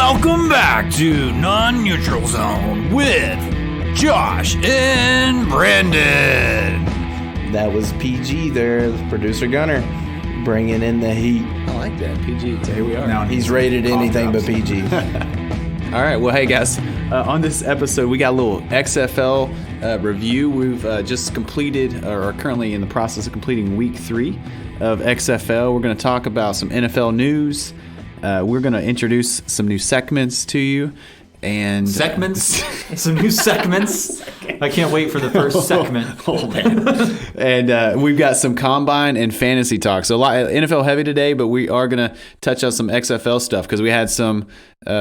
Welcome back to Non-Neutral Zone with Josh and Brandon. That was PG there, the producer Gunner, bringing in the heat. I like that, PG. So here we are. Now he's rated anything but PG. All right, well, hey guys, on this episode we got a little XFL review. We've just completed, or are currently in the process of completing week 3 of XFL. We're going to talk about some NFL news. We're going to introduce some new segments to you. And segments? Some new segments? I can't wait for the first segment. Oh, man. And we've got some combine and fantasy talk. So a lot NFL heavy today, but we are going to touch on some XFL stuff because we had some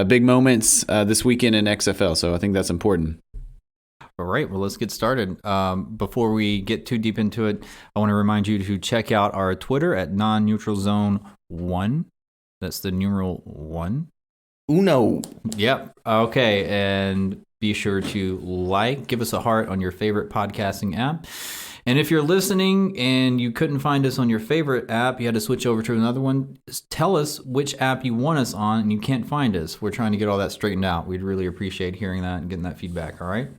big moments this weekend in XFL. So I think that's important. All right, well, let's get started. Before we get too deep into it, I want to remind you to check out our Twitter at non-neutralzone1. That's the numeral 1. Uno. Yep. Okay, and be sure to give us a heart on your favorite podcasting app. And if you're listening and you couldn't find us on your favorite app, you had to switch over to another one, tell us which app you want us on and you can't find us. We're trying to get all that straightened out. We'd really appreciate hearing that and getting that feedback, all right?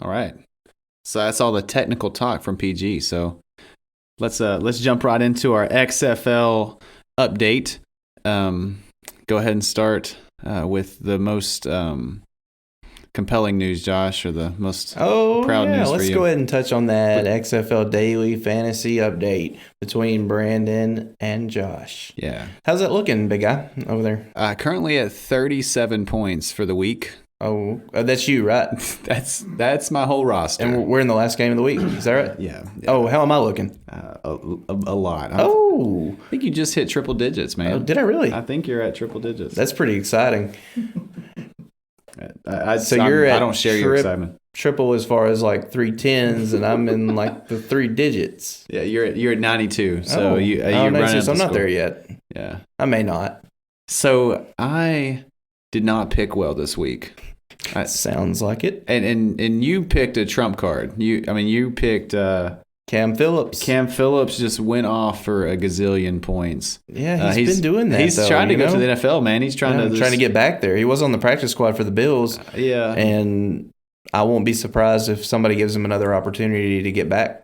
All right. So that's all the technical talk from PG. So let's jump right into our XFL update. Go ahead and start with the most compelling news, Josh, or the most proud news for you. Let's go ahead and touch on that XFL Daily Fantasy Update between Brandon and Josh. Yeah. How's that looking, big guy, over there? Currently at 37 points for the week. Oh, that's you, right? That's my whole roster. And we're in the last game of the week. Is that right? Yeah. Oh, how am I looking? A lot. I think you just hit triple digits, man. Oh, did I really? I think you're at triple digits. That's pretty exciting. I don't share your excitement. Triple as far as like 3 10s, and I'm in like the 3 digits. Yeah, you're at 92. So you're running. So I'm not there yet. Yeah, I may not. So I did not pick well this week. Sounds like it. And you picked a trump card. You picked Cam Phillips. Cam Phillips just went off for a gazillion points. Yeah, he's been doing that. He's trying to go to the NFL, man. He's trying to get back there. He was on the practice squad for the Bills. Yeah, and I won't be surprised if somebody gives him another opportunity to get back.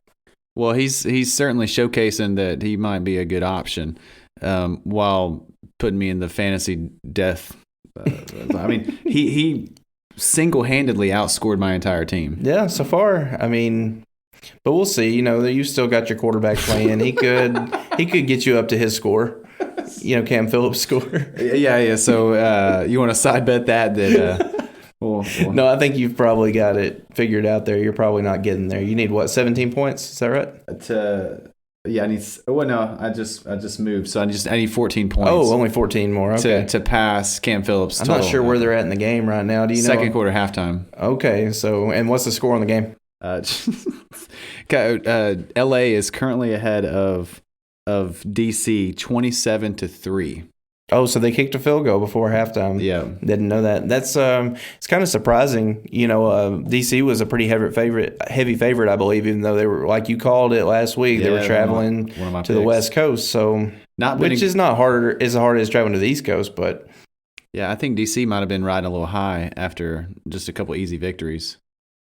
Well, he's certainly showcasing that he might be a good option, while putting me in the fantasy death. He single-handedly outscored my entire team. Yeah, so far. But we'll see. You still got your quarterback playing. He could get you up to his score. Cam Phillips' score. Yeah. So you want to side bet that? No, I think you've probably got it figured out there. You're probably not getting there. You need 17 points? Is that right? I just moved, so I need 14 points. Oh, only 14 more. Okay. To pass Cam Phillips. I'm not sure where they're at in the game right now. Do you know? Second quarter, halftime. Okay, and what's the score on the game? LA is currently ahead of DC 27-3. Oh, so they kicked a field goal before halftime. Yeah. Didn't know that. That's it's kind of surprising. DC was a pretty heavy favorite, I believe, even though they were, like you called it last week, they were traveling to the West Coast. So which is not harder as hard as traveling to the East Coast, but yeah, I think DC might have been riding a little high after just a couple easy victories.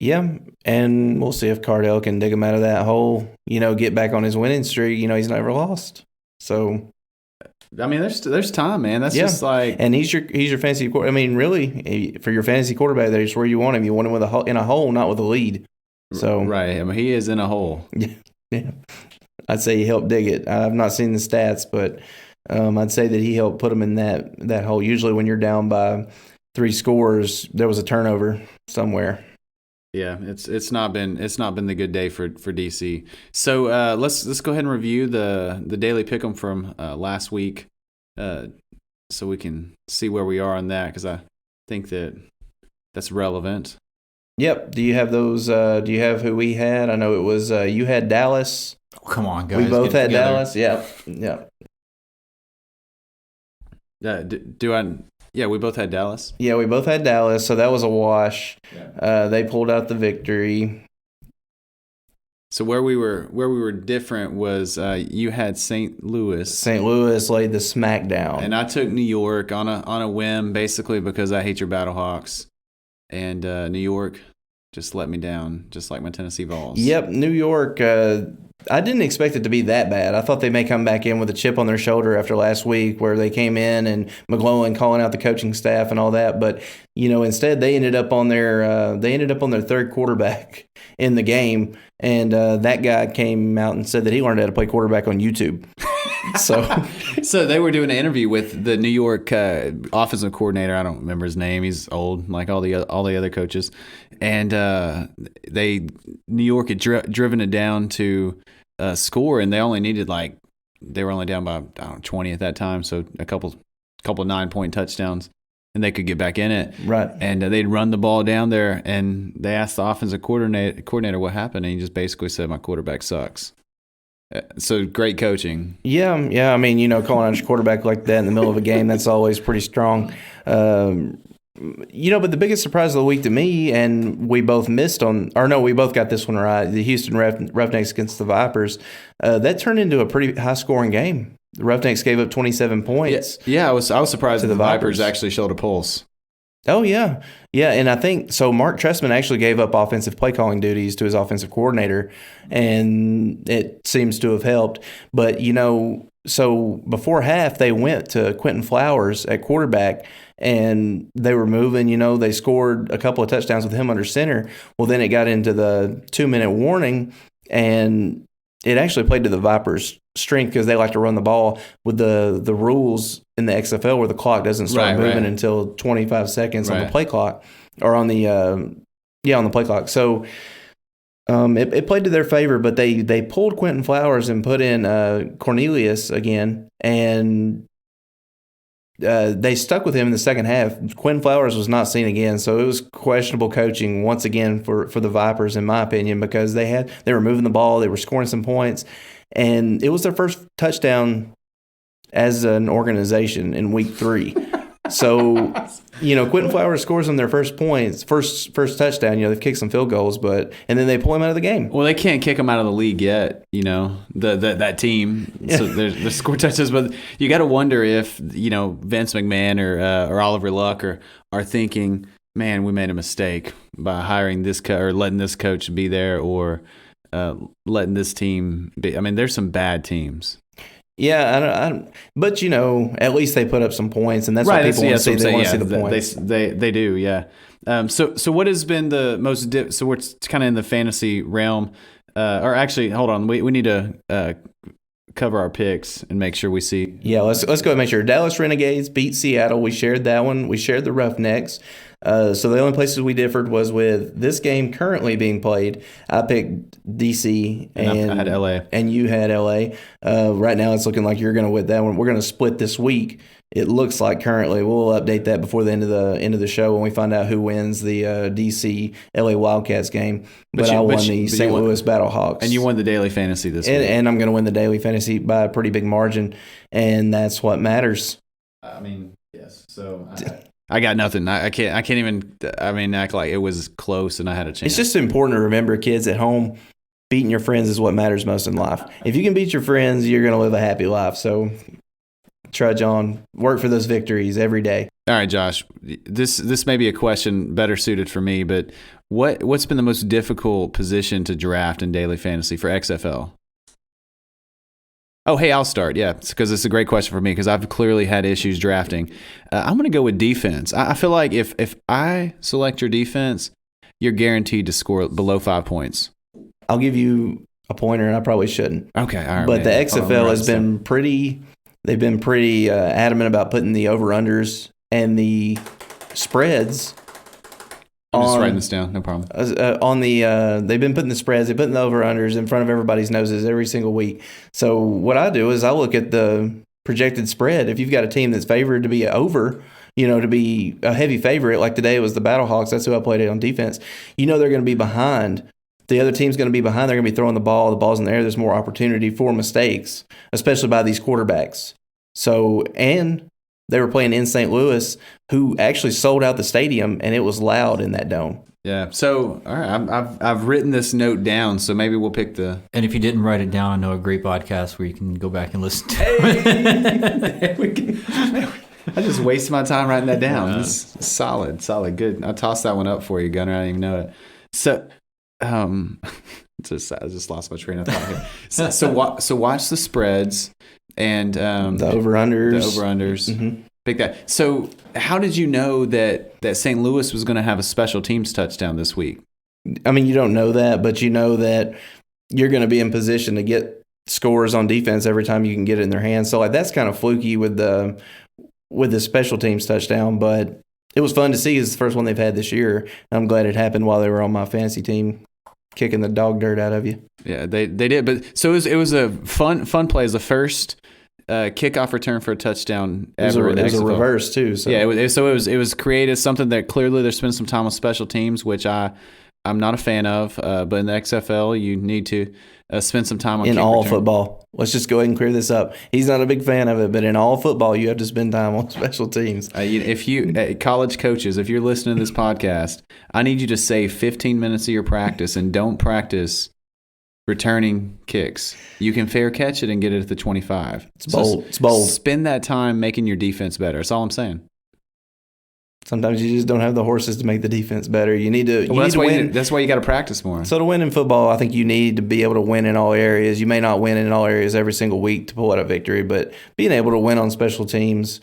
Yeah, and we'll see if Cardell can dig him out of that hole, get back on his winning streak. He's never lost. So there's time, man. That's just like, and he's your fantasy quarterback. Really, for your fantasy quarterback, that's where you want him. You want him in a hole, not with a lead. So right, he is in a hole. Yeah. I'd say he helped dig it. I've not seen the stats, but I'd say that he helped put him in that hole. Usually, when you're down by 3 scores, there was a turnover somewhere. Yeah, it's not been the good day for DC. So let's go ahead and review the daily pick'em from last week, so we can see where we are on that, because I think that's relevant. Yep. Do you have those? Do you have who we had? I know it was you had Dallas. Oh, come on, guys. We both had Dallas. Yep. Yeah, we both had Dallas. Yeah, we both had Dallas, so that was a wash. Yeah. They pulled out the victory. So where we were different was you had St. Louis. St. Louis laid the smackdown, and I took New York on a whim, basically because I hate your Battlehawks, and New York just let me down, just like my Tennessee Vols. Yep, New York. I didn't expect it to be that bad. I thought they may come back in with a chip on their shoulder after last week, where they came in and McClellan calling out the coaching staff and all that. But instead they ended up on their third quarterback in the game, and that guy came out and said that he learned how to play quarterback on YouTube. So they were doing an interview with the New York offensive coordinator. I don't remember his name. He's old, like all the other coaches. And New York had driven it down to score, and they only needed they were only down by 20 at that time, so a couple 9-point touchdowns, and they could get back in it. Right. And they'd run the ball down there, and they asked the offensive coordinator what happened, and he just basically said, "My quarterback sucks." So great coaching. Yeah. I mean, calling out your quarterback like that in the middle of a game, that's always pretty strong. But the biggest surprise of the week to me, and we both we both got this one right, the Houston Roughnecks against the Vipers, that turned into a pretty high-scoring game. The Roughnecks gave up 27 points. Yeah, I was surprised that the Vipers actually showed a pulse. Oh, yeah. Yeah, and I think so Mark Trestman actually gave up offensive play calling duties to his offensive coordinator, and it seems to have helped. But, so before half, they went to Quentin Flowers at quarterback, and they were moving. They scored a couple of touchdowns with him under center. Well, then it got into the 2-minute warning, and it actually played to the Vipers' strength because they like to run the ball with the rules in the XFL where the clock doesn't start moving until 25 seconds on the play clock, or on the on the play clock. So it played to their favor, but they pulled Quentin Flowers and put in Cornelius again, and they stuck with him in the second half. Quentin Flowers was not seen again, so it was questionable coaching once again for the Vipers, in my opinion, because they were moving the ball, they were scoring some points, and it was their first touchdown as an organization in week 3. So, Quentin Flowers scores them their first points, first touchdown. They've kicked some field goals, and then they pull him out of the game. Well, they can't kick him out of the league yet. That team. So there's score touchdowns, but you got to wonder if Vince McMahon or Oliver Luck are thinking, man, we made a mistake by hiring this or letting this coach be there, or letting this team be. I mean, there's some bad teams. Yeah, but at least they put up some points, and that's what people want to see. They want to see the points. They do, yeah. So what has been the most? So we're kind of in the fantasy realm, or actually, hold on, we need to cover our picks and make sure we see. Yeah, let's go ahead and make sure. Dallas Renegades beat Seattle. We shared that one. We shared the Roughnecks. So the only places we differed was with this game currently being played. I picked DC, and I had LA, and you had LA. Right now, it's looking like you're going to win that one. We're going to split this week. It looks like currently. We'll update that before the end of the show when we find out who wins the DC LA Wildcats game. But I won the St. Louis Battlehawks, and you won the daily fantasy this week. And I'm going to win the daily fantasy by a pretty big margin, and that's what matters. I mean, yes. So. I got nothing. I can't even. Act like it was close and I had a chance. It's just important to remember, kids at home, beating your friends is what matters most in life. If you can beat your friends, you're going to live a happy life. So trudge on, work for those victories every day. All right, Josh. This may be a question better suited for me, but what's been the most difficult position to draft in daily fantasy for XFL? Oh, hey, I'll start. Yeah, because it's a great question for me because I've clearly had issues drafting. I'm going to go with defense. I feel like if I select your defense, you're guaranteed to score below 5 points. I'll give you a pointer, and I probably shouldn't. Okay, all right. But the XFL has been pretty. They've been pretty adamant about putting the over/unders and the spreads. I'm just writing this down, no problem. They've been putting the spreads, they've been putting the over-unders in front of everybody's noses every single week. So what I do is I look at the projected spread. If you've got a team that's favored to be over, to be a heavy favorite, like today it was the Battlehawks, that's who I played it on defense, they're going to be behind. The other team's going to be behind. They're going to be throwing the ball's in the air. There's more opportunity for mistakes, especially by these quarterbacks. So, and they were playing in St. Louis, who actually sold out the stadium, and it was loud in that dome. Yeah. So, all right, I've written this note down, so maybe we'll pick the. And if you didn't write it down, I know a great podcast where you can go back and listen to it. There we go. I just wasted my time writing that down. It's solid, good. I tossed that one up for you, Gunner. I didn't even know it. So, I just lost my train of thought here. So watch the spreads and the over-unders. The over-unders. Mm-hmm. Pick that. So how did you know that St. Louis was going to have a special teams touchdown this week? I mean, you don't know that, but you know that you're going to be in position to get scores on defense every time you can get it in their hands. So like that's kind of fluky with the special teams touchdown, but it was fun to see. It's the first one they've had this year. I'm glad it happened while they were on my fantasy team, kicking the dog dirt out of you. Yeah, they did. But so it was a fun play. It was the first kickoff return for a touchdown ever. It was a reverse too. So. Yeah, it was creative. Something that clearly they're spending some time on special teams, which I'm not a fan of. But in the XFL, you need to spend some time on in all football. Let's just go ahead and clear this up. He's not a big fan of it, but in all football, you have to spend time on special teams. If you college coaches, if you're listening to this podcast, I need you to save 15 minutes of your practice and don't practice returning kicks. You can fair catch it and get it at the 25. It's bold. Spend that time making your defense better. That's all I'm saying. Sometimes you just don't have the horses to make the defense better. You need to win. That's why you got to practice more. So to win in football, I think you need to be able to win in all areas. You may not win in all areas every single week to pull out a victory, but being able to win on special teams,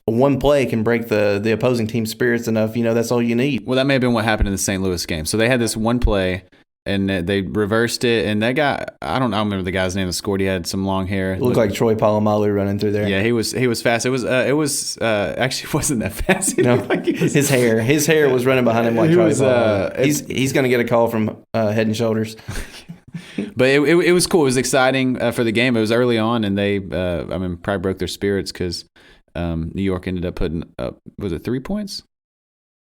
one play can break the opposing team's spirits enough. That's all you need. Well, that may have been what happened in the St. Louis game. So they had this one play, and they reversed it. And that guy, I don't remember the guy's name that scored. He had some long hair. It looked like Troy Polamalu running through there. Yeah, he was fast. It was actually wasn't that fast. His hair was running behind him like Troy Polamalu. He's going to get a call from Head and Shoulders. But it was cool. It was exciting for the game. It was early on, and they probably broke their spirits because New York ended up putting up, was it 3 points?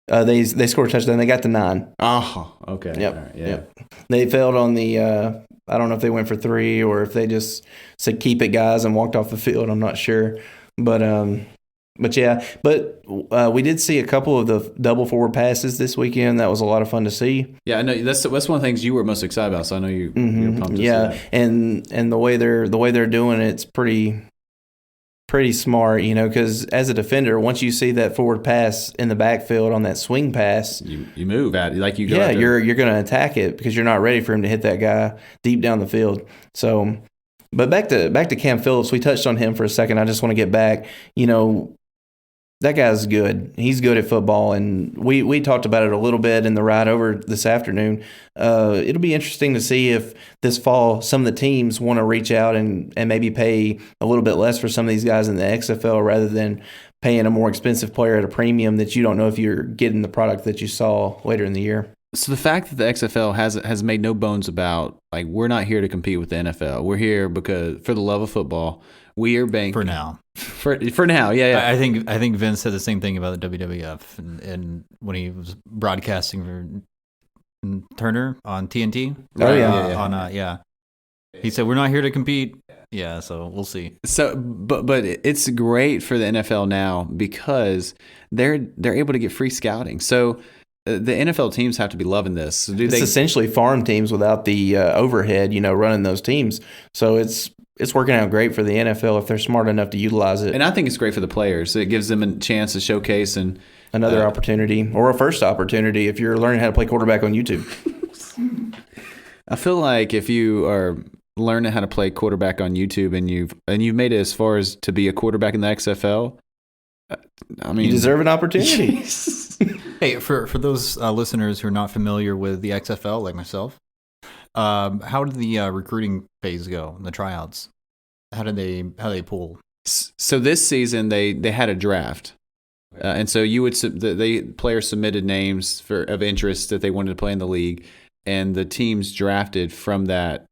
They scored a touchdown. They got to 9. Oh, okay. Yep. Right, yeah. Yep. They failed on the. I don't know if they went for 3 or if they just said keep it, guys, and walked off the field. I'm not sure, but yeah. But we did see a couple of the double forward passes this weekend. That was a lot of fun to see. Yeah, I know that's one of the things you were most excited about. So I know you're pumped. Yeah, and the way they're doing it's pretty smart, because as a defender, once you see that forward pass in the backfield on that swing pass, you move at it like you go. Yeah, you're going to attack it because you're not ready for him to hit that guy deep down the field. So, but back to Cam Phillips, we touched on him for a second. I just want to get back. That guy's good. He's good at football, and we talked about it a little bit in the ride over this afternoon. It'll be interesting to see if this fall some of the teams want to reach out and maybe pay a little bit less for some of these guys in the XFL rather than paying a more expensive player at a premium that you don't know if you're getting the product that you saw later in the year. So the fact that the XFL has made no bones about, like, we're not here to compete with the NFL. We're here because for the love of football. We are banking for now. For now, yeah. I think Vince said the same thing about the WWF, and when he was broadcasting for Turner on TNT. Oh yeah. Yeah. He said we're not here to compete. Yeah, so we'll see. So, but it's great for the NFL now because they're able to get free scouting. So the NFL teams have to be loving this. So it's essentially farm teams without the overhead, running those teams. So it's working out great for the NFL if they're smart enough to utilize it. And I think it's great for the players. It gives them a chance to showcase and another opportunity or a first opportunity if you're learning how to play quarterback on YouTube. I feel like if you are learning how to play quarterback on YouTube and you've made it as far as to be a quarterback in the XFL, you deserve an opportunity. Hey, for those listeners who are not familiar with the XFL, like myself, how did the recruiting phase go? The tryouts, how did they pull? So this season they had a draft, and so the players submitted names of interest that they wanted to play in the league, and the teams drafted from that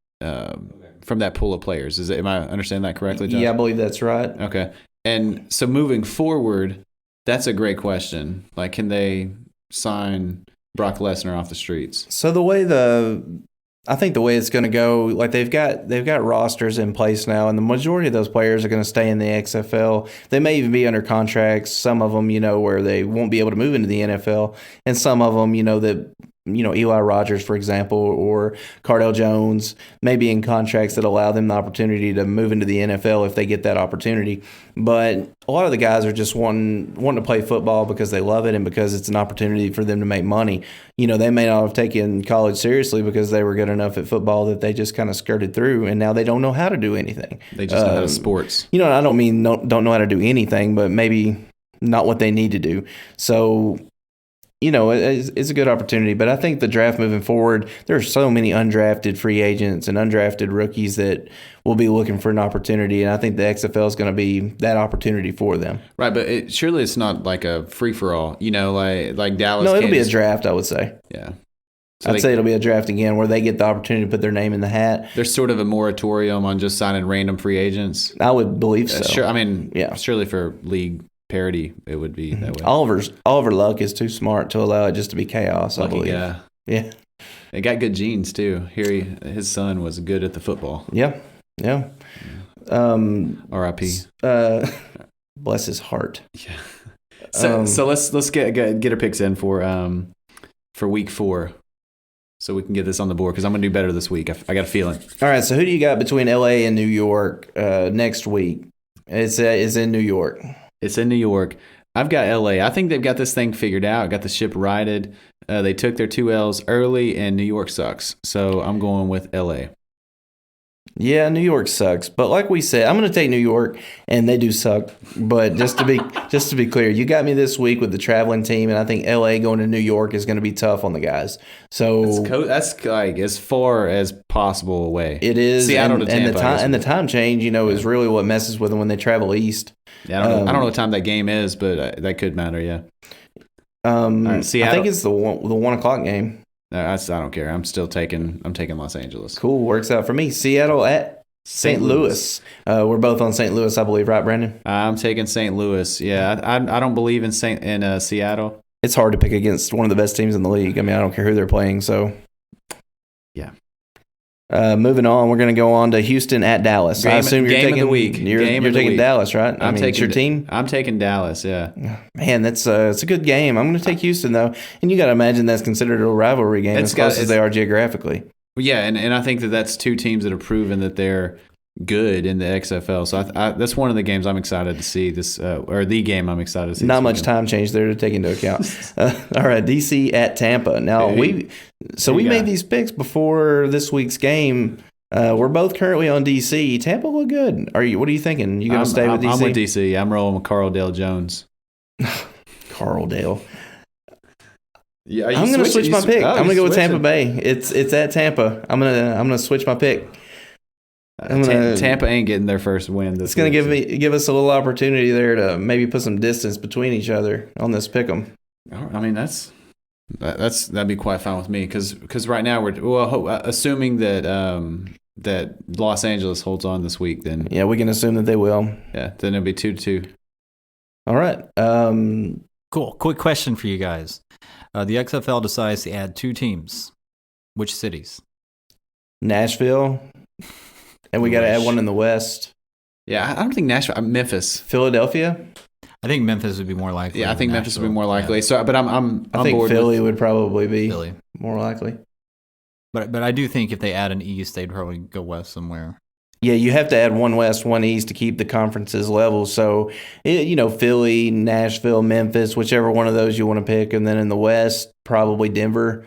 pool of players. Am I understanding that correctly, Josh? Yeah, I believe that's right. Okay, and so moving forward, that's a great question. Like, can they sign Brock Lesnar off the streets? So the way the I think the way it's going to go, like they've got rosters in place now, and the majority of those players are going to stay in the XFL. They may even be under contracts. Some of them, where they won't be able to move into the NFL, and some of them, Eli Rogers, for example, or Cardell Jones, may be in contracts that allow them the opportunity to move into the NFL if they get that opportunity. But a lot of the guys are just wanting to play football because they love it and because it's an opportunity for them to make money. They may not have taken college seriously because they were good enough at football that they just kind of skirted through, and now they don't know how to do anything. They just know how to sports. I don't mean don't know how to do anything, but maybe not what they need to do. So, it's a good opportunity. But I think the draft moving forward, there are so many undrafted free agents and undrafted rookies that will be looking for an opportunity. And I think the XFL is going to be that opportunity for them. Right, but surely it's not like a free-for-all, like Dallas. No, it'll be a draft, I would say. Yeah. So I'd say it'll be a draft again where they get the opportunity to put their name in the hat. There's sort of a moratorium on just signing random free agents. I would believe so. Sure. I mean, surely for league parity, it would be that way. Oliver Luck is too smart to allow it just to be chaos, I believe. Yeah. It got good genes, too. His son was good at the football. Yeah. R.I.P. Bless his heart. Yeah. So let's get our picks in for week 4. So we can get this on the board because I'm going to do better this week. I got a feeling. All right, so who do you got between L.A. and New York next week? It's in New York. It's in New York. I've got L.A. I think they've got this thing figured out, got the ship righted. They took their 2 L's early, and New York sucks. So I'm going with L.A. Yeah, New York sucks. But like we said, I'm going to take New York, and they do suck. But just to be clear, you got me this week with the traveling team, and I think L.A. going to New York is going to be tough on the guys. So that's like as far as possible away. It is. Seattle to Tampa, and the time change, is really what messes with them when they travel east. Yeah, I don't know what time that game is, but that could matter. Yeah. Right, Seattle. I think it's the 1 o'clock game. No, I don't care. I'm taking Los Angeles. Cool, works out for me. Seattle at St. Louis. We're both on St. Louis, I believe, right, Brandon? I'm taking St. Louis. Yeah, I don't believe in Seattle. It's hard to pick against one of the best teams in the league. I mean, I don't care who they're playing. So, yeah. Moving on, we're going to go on to Houston at Dallas. I assume you're taking the week. You're taking Dallas, right? It's your team. I'm taking Dallas. Yeah. Man, it's a good game. I'm going to take Houston though, and you got to imagine that's considered a rivalry game as close as they are geographically. Yeah, and I think that's 2 teams that have proven that they're good in the XFL. So that's one of the games I'm excited to see. Or the game I'm excited to see. Not much time change there to take into account. All right, DC at Tampa. Now we made these picks before this week's game. We're both currently on DC. Tampa look good. What are you thinking? You going to stay with DC? I'm with DC. I'm rolling with Carl Dale Jones. Carl Dale. Yeah, I'm going to switch my pick. I'm going to go with Tampa Bay. It's at Tampa. I'm going to switch my pick. Tampa ain't getting their first win. It's going to give us a little opportunity there to maybe put some distance between each other on this pick'em. I mean, that'd be quite fine with me because right now we're assuming that Los Angeles holds on this week. Then we can assume that they will. Yeah, then it'll be 2-2. All right. Cool. Quick question for you guys. The XFL decides to add 2 teams. Which cities? Nashville. And we got to add one in the West. Yeah, I don't think Nashville. Memphis. Philadelphia? I think Memphis would be more likely. Yeah, I think Memphis would be more likely. Yeah. So, but I think Philly would probably be more likely. But I do think if they add an East, they'd probably go West somewhere. Yeah, you have to add one West, one East to keep the conferences level. So, Philly, Nashville, Memphis, whichever one of those you want to pick, and then in the West, probably Denver.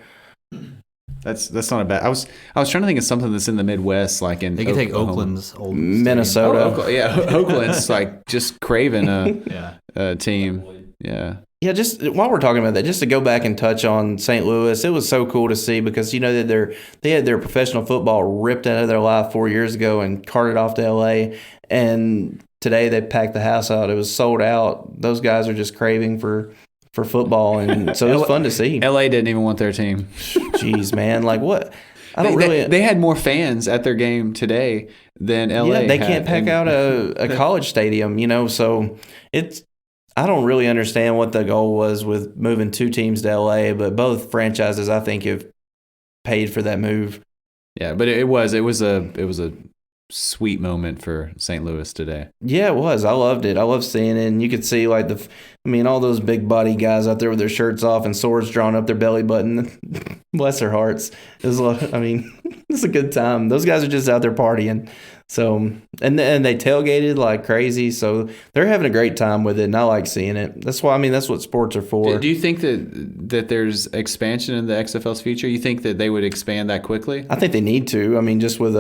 That's not a bad. I was trying to think of something that's in the Midwest, like in they could take Oakland's old Minnesota. Oakland's like just craving a team. Yeah. Yeah, just while we're talking about that, just to go back and touch on St. Louis, it was so cool to see because that they had their professional football ripped out of their life 4 years ago and carted off to LA, and today they packed the house out. It was sold out. Those guys are just craving for football, and so it was fun to see. LA didn't even want their team. Jeez, man, like what? They had more fans at their game today than LA. Yeah, they can't pack out a college stadium, so it's. I don't really understand what the goal was with moving 2 teams to LA, but both franchises I think have paid for that move. Yeah, but it was a sweet moment for St. Louis today. Yeah, it was. I loved it. I love seeing it. And you could see all those big body guys out there with their shirts off and swords drawn up their belly button. Bless their hearts. It's a good time. Those guys are just out there partying. So, and they tailgated like crazy. So they're having a great time with it, and I like seeing it. That's what sports are for. Do you think that there's expansion in the XFL's future? You think that they would expand that quickly? I think they need to. Just with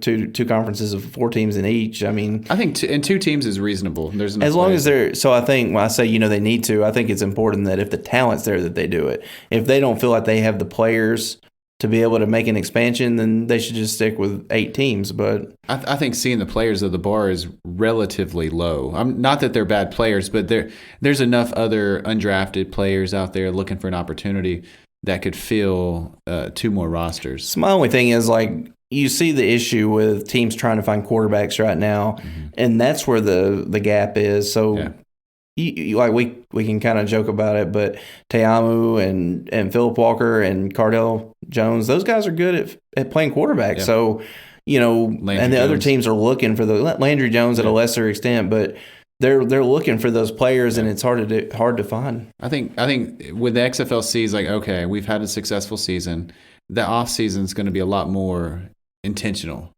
two conferences of 4 teams in each. I think and 2 teams is reasonable. There's enough as long as they're. So I think when I say they need to, I think it's important that if the talent's there, that they do it. If they don't feel like they have the players to be able to make an expansion, then they should just stick with 8 teams. But I think seeing the players of the bar is relatively low. Not that they're bad players, but there's enough other undrafted players out there looking for an opportunity that could fill 2 more rosters. So my only thing is you see the issue with teams trying to find quarterbacks right now, and that's where the gap is. So. Yeah. We can kind of joke about it, but Te'amu and Philip Walker and Cardell Jones, those guys are good at playing quarterback. Yeah. So, Landry and the other teams are looking for the Landry Jones at a lesser extent, but they're looking for those players, and it's hard to find. I think with the XFLC, it's like, okay, we've had a successful season. The offseason is going to be a lot more intentional.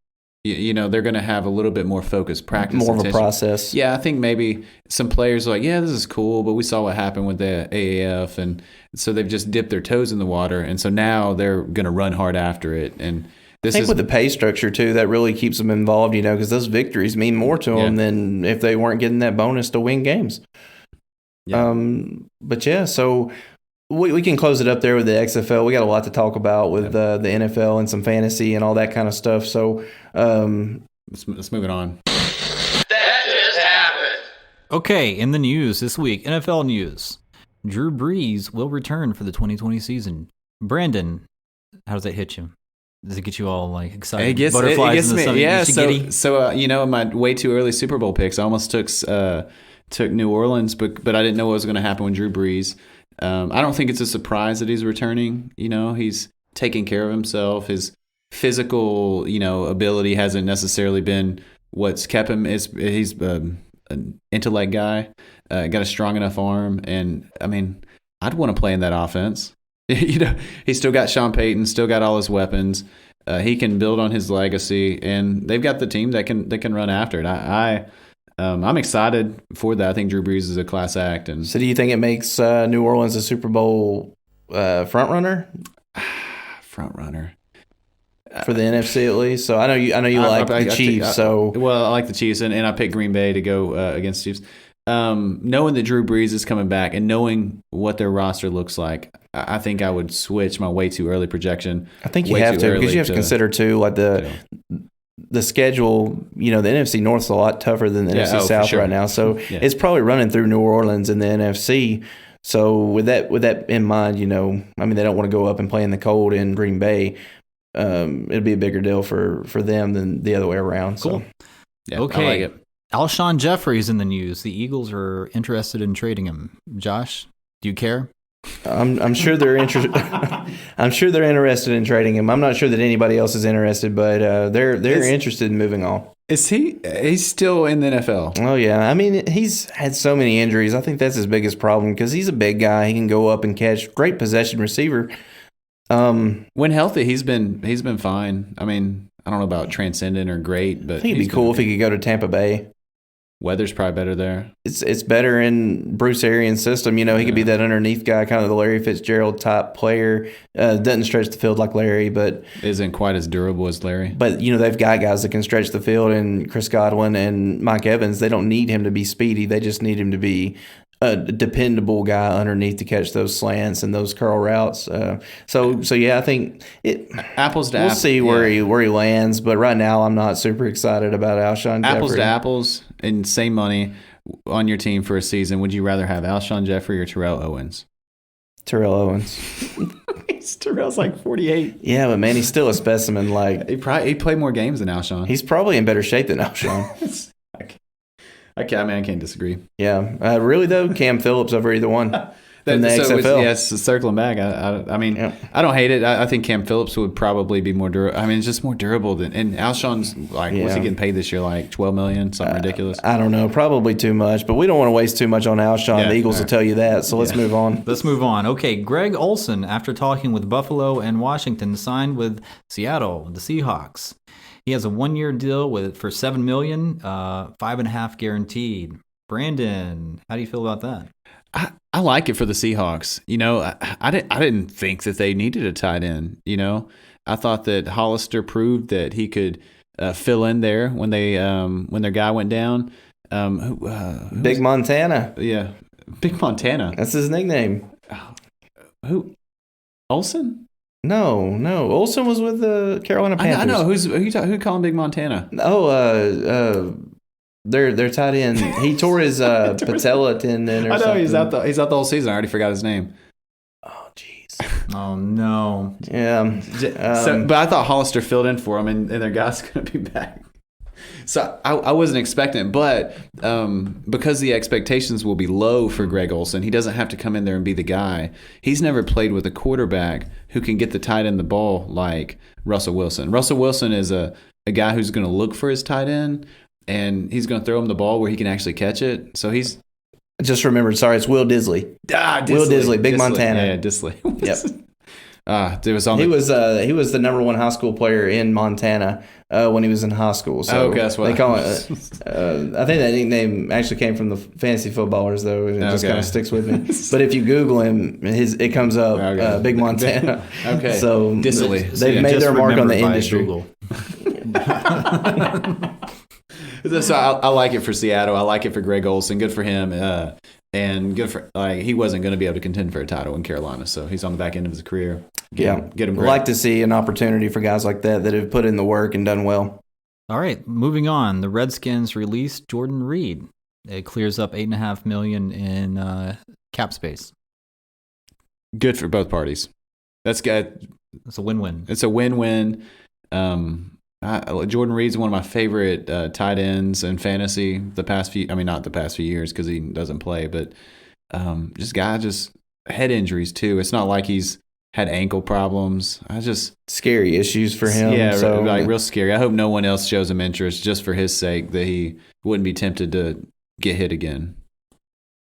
They're going to have a little bit more focused practice. More of a process. Yeah, I think maybe some players are like, yeah, this is cool, but we saw what happened with the AAF, and so they've just dipped their toes in the water, and so now they're going to run hard after it. And I think with the pay structure, too, that really keeps them involved, because those victories mean more to them than if they weren't getting that bonus to win games. Yeah. So we can close it up there with the XFL. We got a lot to talk about with the NFL and some fantasy and all that kind of stuff. So let's move it on. That just happened. Okay, in the news this week, NFL news. Drew Brees will return for the 2020 season. Brandon, how does that hit you? Does it get you all excited? Butterflies in the stomach? Yeah. So in my way too early Super Bowl picks, I almost took New Orleans, but I didn't know what was going to happen with Drew Brees. I don't think it's a surprise that he's returning. He's taking care of himself. His physical, ability hasn't necessarily been what's kept him. He's an intellect guy, got a strong enough arm, and I'd want to play in that offense. He's still got Sean Payton, still got all his weapons. He can build on his legacy, and they've got the team that can run after it. I'm excited for that. I think Drew Brees is a class act. And so, do you think it makes New Orleans a Super Bowl front runner? Front runner for the NFC at least. So I know you like the Chiefs. I like the Chiefs, and I picked Green Bay to go against Chiefs. Knowing that Drew Brees is coming back and knowing what their roster looks like, I think I would switch my way too early projection. I think you have to, because you have to consider too the schedule. The NFC North's a lot tougher than the NFC South right now. So it's probably running through New Orleans and the NFC. So with that in mind, they don't want to go up and play in the cold in Green Bay. It'll be a bigger deal for them than the other way around. Cool. So. Yeah, okay. I like it. Alshon Jeffries in the news. The Eagles are interested in trading him. Josh, do you care? I'm sure they're interested. I'm sure they're interested in trading him. I'm not sure that anybody else is interested, but they're interested in moving on. Is he? He's still in the NFL. Oh yeah. He's had so many injuries. I think that's his biggest problem, because he's a big guy. He can go up and catch. Great possession receiver. When healthy, he's been fine. I don't know about transcendent or great, but I think it'd be cool if he could go to Tampa Bay. Weather's probably better there. It's better in Bruce Arians' system. He could be that underneath guy, kind of the Larry Fitzgerald type player. Doesn't stretch the field like Larry, but isn't quite as durable as Larry. But they've got guys that can stretch the field, and Chris Godwin and Mike Evans. They don't need him to be speedy. They just need him to be a dependable guy underneath to catch those slants and those curl routes. So I think apples to apples. We'll see where he lands, but right now I'm not super excited about Alshon Jeffrey. Apples to apples and same money on your team for a season. Would you rather have Alshon Jeffrey or Terrell Owens? Terrell Owens. Terrell's like 48. Yeah, but man, he's still a specimen. He played more games than Alshon. He's probably in better shape than Alshon. I can't disagree. Yeah. Really, though, Cam Phillips over either one. from the XFL. Yes, circling back. I mean, I don't hate it. I think Cam Phillips would probably be more durable. I mean, it's just more durable than. And Alshon's what's he getting paid this year? Like $12 million, something ridiculous. I don't know, probably too much. But we don't want to waste too much on Alshon. Yeah, the Eagles will tell you that. So let's move on. Let's move on. Okay, Greg Olson, after talking with Buffalo and Washington, signed with Seattle, the Seahawks. He has a 1-year deal for $7 million, 5.5 guaranteed. Brandon, how do you feel about that? I like it for the Seahawks. I didn't think that they needed a tight end. I thought that Hollister proved that he could fill in there when their guy went down. Big Montana. Yeah, Big Montana. That's his nickname. Who? Olson? No. Olson was with the Carolina Panthers. I know. Who called him Big Montana? Oh, their tight end. He tore his patella tendon or something. He's out the whole season. I already forgot his name. Oh, jeez. Oh, no. Yeah. But I thought Hollister filled in for him, and their guy's going to be back. So I wasn't expecting it, but because the expectations will be low for Greg Olson, he doesn't have to come in there and be the guy. He's never played with a quarterback who can get the tight end the ball like Russell Wilson. Russell Wilson is a guy who's going to look for his tight end, and he's going to throw him the ball where he can actually catch it. So he's... I just remembered. Sorry, it's Will Disley. Disley. Will Disley, Big Montana. Yeah, Disley. Yep. He was the number one high school player in Montana when he was in high school. So okay, that's what they call it. I think that nickname actually came from the fantasy footballers, though, and it just kind of sticks with me. But if you Google him, it comes up Big Montana. Okay, so Disley. They've made their mark on the industry. So I like it for Seattle. I like it for Greg Olson. Good for him. And good for he wasn't going to be able to contend for a title in Carolina, so he's on the back end of his career. Get him. Great. Like to see an opportunity for guys like that have put in the work and done well. All right, moving on. The Redskins released Jordan Reed. It clears up $8.5 million in cap space. Good for both parties. That's good. It's a win-win. It's a win-win. Jordan Reed's one of my favorite tight ends in fantasy. Not the past few years because he doesn't play, but just head injuries too. It's not like he's had ankle problems. Scary issues for him. Yeah, so real scary. I hope no one else shows him interest just for his sake, that he wouldn't be tempted to get hit again.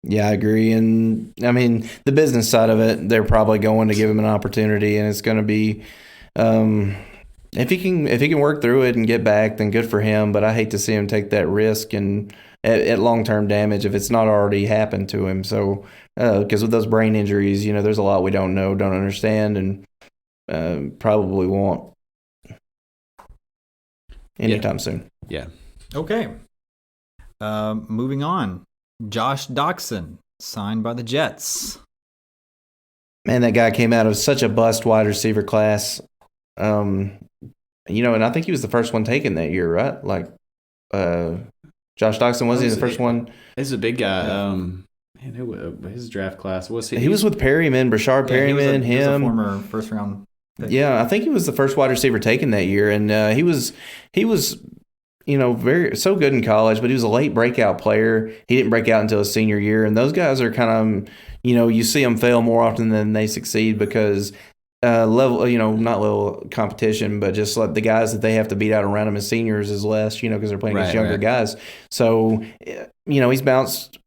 Yeah, I agree. And I mean, the business side of it, they're probably going to give him an opportunity, and it's going to be, if he can work through it and get back, then good for him. But I hate to see him take that risk and at long-term damage if it's not already happened to him. So, because with those brain injuries, there's a lot we don't know, don't understand, and probably won't anytime soon. Yeah. Okay. Moving on. Josh Dachshund signed by the Jets. Man, that guy came out of such a bust wide receiver class. And I think he was the first one taken that year, right? Like, Josh Dachshund, was he the first one? He's a big guy. His draft class was he? He was with Perryman, Brashard Perryman, he was a former first round pick. Yeah, I think he was the first wide receiver taken that year, and he was so good in college, but he was a late breakout player. He didn't break out until his senior year, and those guys are kind of, you see them fail more often than they succeed because not level competition, but just like the guys that they have to beat out around them as seniors is less, because they're playing against younger guys. So, he's bounced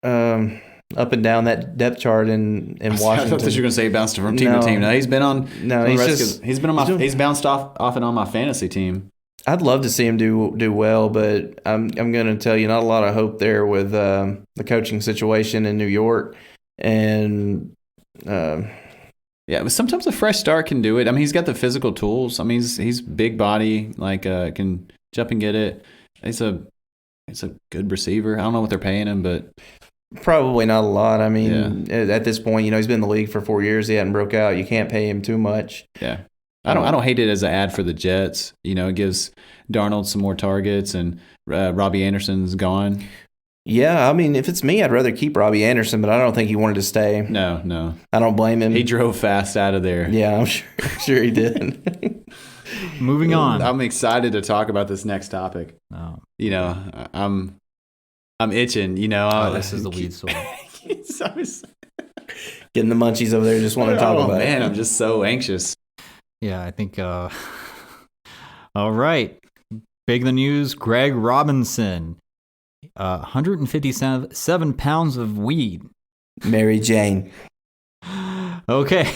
up and down that depth chart in Washington. I thought that you were going to say he bounced from team to team. No, he's been on. No, he's bounced off and on my fantasy team. I'd love to see him do well, but I'm going to tell you, not a lot of hope there with the coaching situation in New York, and but sometimes a fresh start can do it. I mean, he's got the physical tools. I mean, he's big body, can jump and get it. He's a good receiver. I don't know what they're paying him, but probably not a lot. I mean, at this point, he's been in the league for 4 years. He hadn't broke out. You can't pay him too much. Yeah. I don't hate it as an ad for the Jets. It gives Darnold some more targets, and Robbie Anderson's gone. Yeah, I mean, if it's me, I'd rather keep Robbie Anderson, but I don't think he wanted to stay. No. I don't blame him. He drove fast out of there. Yeah, I'm sure he did. Moving on. I'm excited to talk about this next topic. Oh. I'm itching. This is the weed story. Getting the munchies over there. Just want to talk about it. Man, I'm just so anxious. Yeah, I think. All right. Big in the news, Greg Robinson. 157 pounds of weed. Mary Jane. Okay.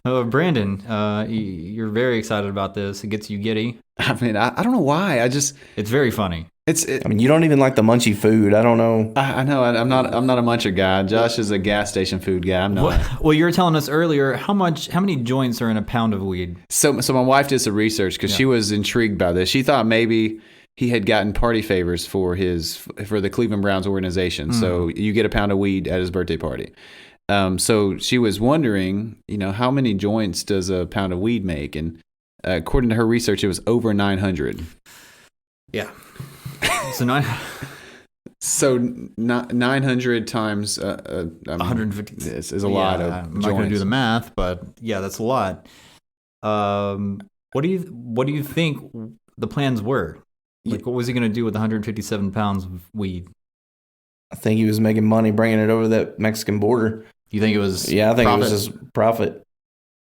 Brandon, you're very excited about this. It gets you giddy. I mean, I don't know why. It's very funny. I mean, you don't even like the munchy food. I don't know. I know. I'm not a muncher guy. Josh is a gas station food guy. I'm not. Well, you were telling us earlier how many joints are in a pound of weed. So my wife did some research because she was intrigued by this. She thought maybe he had gotten party favors for the Cleveland Browns organization. So you get a pound of weed at his birthday party. So she was wondering, how many joints does a pound of weed make? And according to her research, it was over 900. Yeah. So 900 times 150 is a lot of I'm joints. not going to do the math, but yeah, that's a lot. What do you think the plans were? Like, what was he going to do with 157 pounds of weed? I think he was making money bringing it over that Mexican border. You think it was? Yeah, I think it was just profit.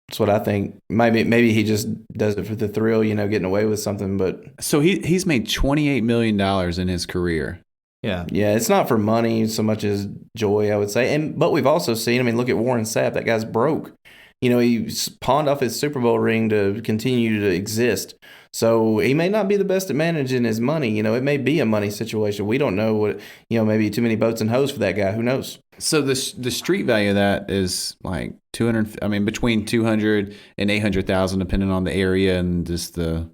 That's what I think. Maybe he just does it for the thrill, getting away with something. But so he's made $28 million in his career. Yeah, it's not for money so much as joy, I would say. But we've also seen. I mean, look at Warren Sapp. That guy's broke. He pawned off his Super Bowl ring to continue to exist. So he may not be the best at managing his money. It may be a money situation. We don't know what. Maybe too many boats and hoes for that guy. Who knows? So the street value of that is like 200. I mean, between 200 and 800,000, depending on the area and just the.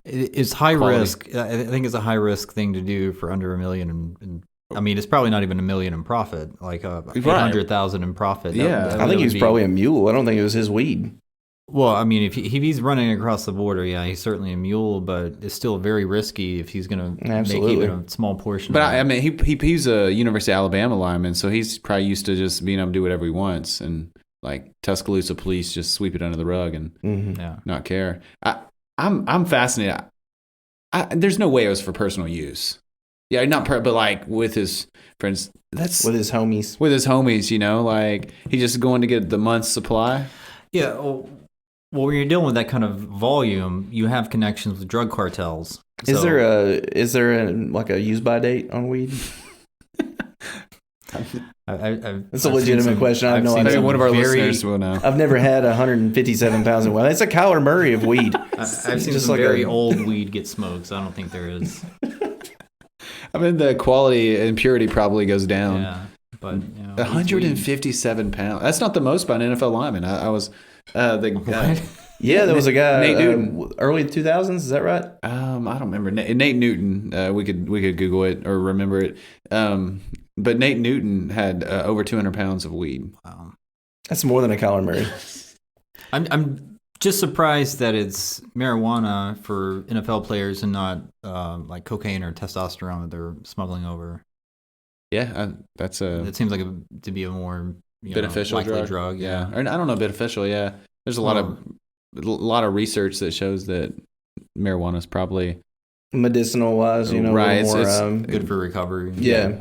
It's high quality. risk. I think it's a high risk thing to do for under $1 million. And I mean, it's probably not even $1 million in profit. Like 800,000 in profit. I think he was probably a mule. I don't think it was his weed. Well, I mean, if he's running across the border, yeah, he's certainly a mule, but it's still very risky if he's going to make even a small portion. But I mean, he's a University of Alabama lineman, so he's probably used to just being able to do whatever he wants, and like Tuscaloosa police just sweep it under the rug and not care. I'm fascinated. There's no way it was for personal use. Yeah, but like with his friends, with his homies. Like he's just going to get the month's supply. Yeah. Well, when you're dealing with that kind of volume, you have connections with drug cartels. Is there a use by date on weed? It's a legitimate question. I have no idea. One of our listeners will know. I've never had 157 pounds of weed. It's a Kyler Murray of weed. I've seen some very old weed get smoked, so I don't think there is. I mean, the quality and purity probably goes down. Yeah, but 157 pounds. That's not the most by an NFL lineman. I was yeah, there was a guy Nate Newton, early 2000s. Is that right? I don't remember Nate Newton. We could Google it or remember it. But Nate Newton had over 200 pounds of weed. Wow. That's more than a Kyler Murray. I'm just surprised that it's marijuana for NFL players and not like cocaine or testosterone that they're smuggling over. Yeah, it seems like to be a more beneficial likely drug. Yeah, or I don't know, beneficial. Yeah, there's a lot of research that shows that marijuana is probably medicinal wise, right? More, good for recovery. Yeah.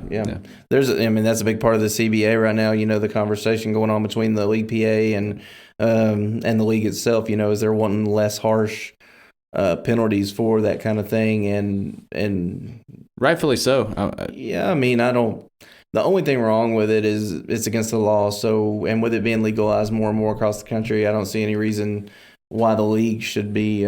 That's a big part of the CBA right now. The conversation going on between the league PA and the league itself. Is they're wanting less harsh penalties for that kind of thing, and rightfully so. I don't. The only thing wrong with it is it's against the law. So, and with it being legalized more and more across the country, I don't see any reason why the league should be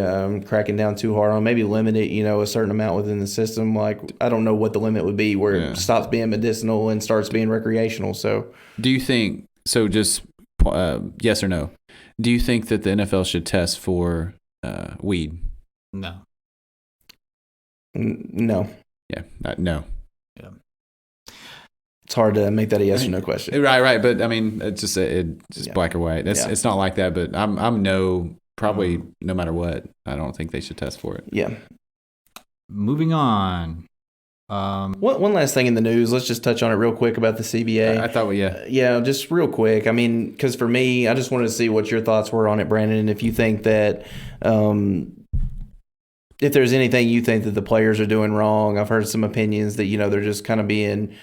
cracking down too hard on. Maybe limit it, a certain amount within the system. Like, I don't know what the limit would be where it stops being medicinal and starts being recreational. So, do you think so? Just yes or no? Do you think that the NFL should test for weed? No. No. Yeah. No. Yeah. It's hard to make that a yes or no question. Right. But I mean, it's just black or white. It's not like that. But I'm no, probably no matter what. I don't think they should test for it. Yeah. Moving on. One last thing in the news. Let's just touch on it real quick about the CBA. I thought, just real quick. I mean, because for me, I just wanted to see what your thoughts were on it, Brandon, and if you think that. If there's anything you think that the players are doing wrong. I've heard some opinions that they're just kind of being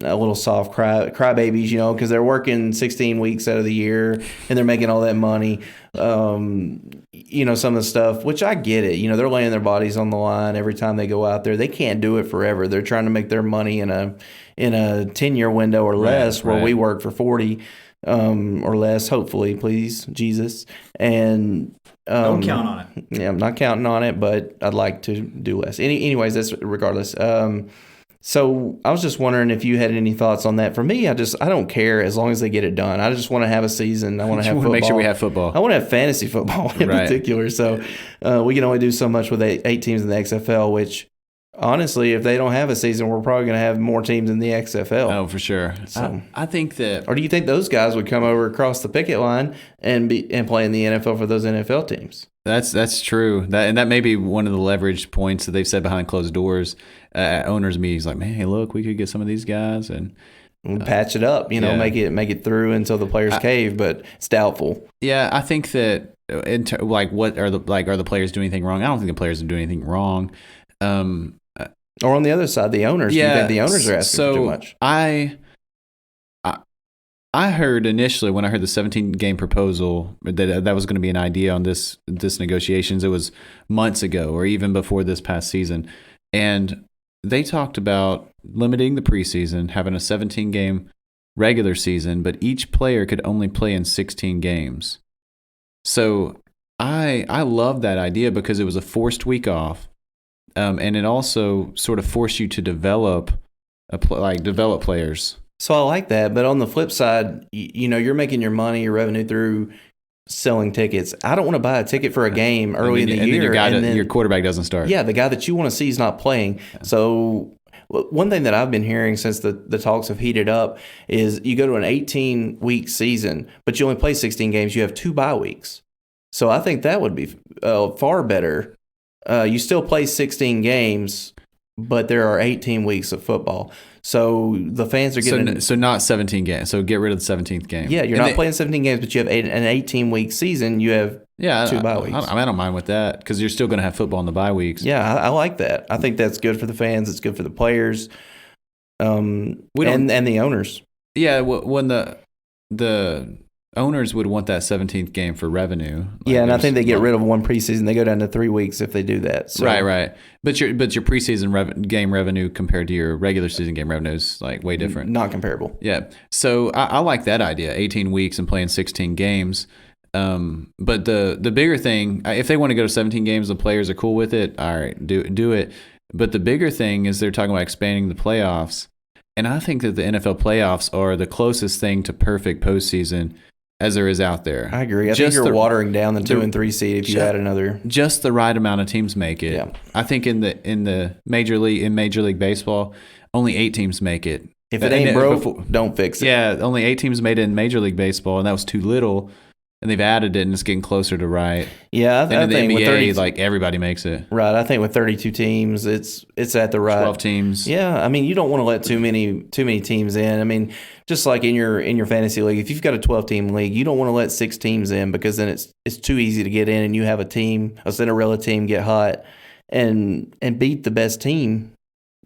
little soft crybabies, because they're working 16 weeks out of the year and they're making all that money. Some of the stuff, which I get it. They're laying their bodies on the line every time they go out there. They can't do it forever. They're trying to make their money in a 10-year window or less, where we work for 40 or less. Hopefully, please, Jesus. And don't count on it. Yeah, I'm not counting on it, but I'd like to do less. Anyways, that's regardless. So I was just wondering if you had any thoughts on that. For me, I don't care as long as they get it done. I just want to have a season. I want to have football. Make sure we have football. I want to have fantasy football in particular. So we can only do so much with eight teams in the XFL, which honestly, if they don't have a season, we're probably going to have more teams in the XFL. Oh, for sure. So, I think that... Or do you think those guys would come over across the picket line and play in the NFL for those NFL teams? That's true. That may be one of the leverage points that they've said behind closed doors at owners' meetings. Like, man, hey, look, we could get some of these guys and patch it up. Make it through until the players cave, but it's doubtful. Yeah, I think that are the players doing anything wrong? I don't think the players are doing anything wrong. Or on the other side, the owners. Do you think the owners are asking for too much? I heard initially when I heard the 17-game proposal that was going to be an idea on this negotiations. It was months ago or even before this past season. And they talked about limiting the preseason, having a 17-game regular season, but each player could only play in 16 games. So I love that idea because it was a forced week off. And it also sort of forced you to develop players. So I like that, but on the flip side, you're making your money, your revenue through selling tickets. I don't want to buy a ticket for a game early in the year, and then your quarterback doesn't start. Yeah, the guy that you want to see is not playing. Yeah. So one thing that I've been hearing since the talks have heated up is you go to an 18-week season, but you only play 16 games. You have 2 bye weeks. So I think that would be far better. You still play 16 games, but there are 18 weeks of football. So the fans are getting... So not 17 games. So get rid of the 17th game. Yeah, you're not playing 17 games, but you have an 18-week season. You have 2 bye weeks. I don't mind with that because you're still going to have football in the bye weeks. Yeah, I like that. I think that's good for the fans. It's good for the players and the owners. Yeah, when the owners would want that 17th game for revenue. And I think they get rid of one preseason. They go down to 3 weeks if they do that. So. Right. But your preseason game revenue compared to your regular season game revenue is like way different. Not comparable. Yeah. So I like that idea, 18 weeks and playing 16 games. But the bigger thing, if they want to go to 17 games, the players are cool with it. All right, do it. But the bigger thing is they're talking about expanding the playoffs. And I think that the NFL playoffs are the closest thing to perfect postseason as there is out there. I agree. I think you're watering down the 2 and 3 seed if you add another. Just the right amount of teams make it. Yeah. I think in Major League Baseball, only 8 teams make it. If it ain't broke, don't fix it. Yeah, only 8 teams made it in Major League Baseball, and that was too little. And they've added it, and it's getting closer to right. Yeah, I think in the NBA, like everybody makes it. Right. I think with 32 teams, it's at the right. 12 teams. Yeah. I mean, you don't want to let too many teams in. I mean, just like in your fantasy league, if you've got a 12-team league, you don't want to let 6 teams in because then it's too easy to get in, and you have a Cinderella team get hot and beat the best team.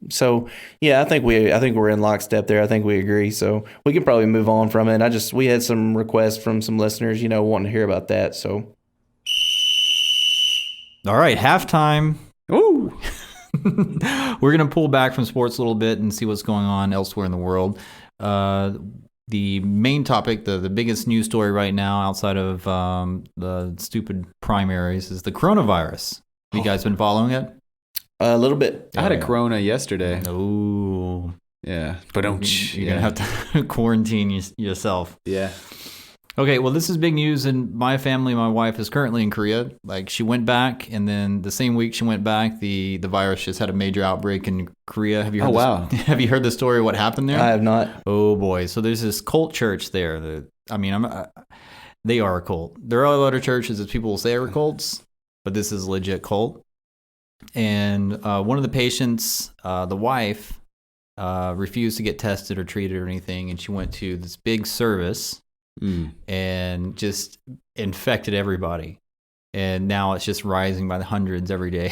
So yeah, I think we're in lockstep there. I think we agree. So we can probably move on from it. We had some requests from some listeners, wanting to hear about that. So all right, halftime. Ooh. We're gonna pull back from sports a little bit and see what's going on elsewhere in the world. The main topic, the biggest news story right now outside of the stupid primaries is the coronavirus. Have you guys been following it? A little bit. I had a corona yesterday. Oh. Yeah. But you're going to have to quarantine yourself. Yeah. Okay, well, this is big news. In my family, my wife is currently in Korea. Like, she went back, and then the same week she went back, the virus just had a major outbreak in Korea. Have you heard wow. Have you heard the story of what happened there? I have not. Oh, boy. So there's this cult church there. They are a cult. There are other churches that people will say are cults, but this is a legit cult. And one of the patients, the wife, refused to get tested or treated or anything, and she went to this big service and just infected everybody. And now it's just rising by the hundreds every day.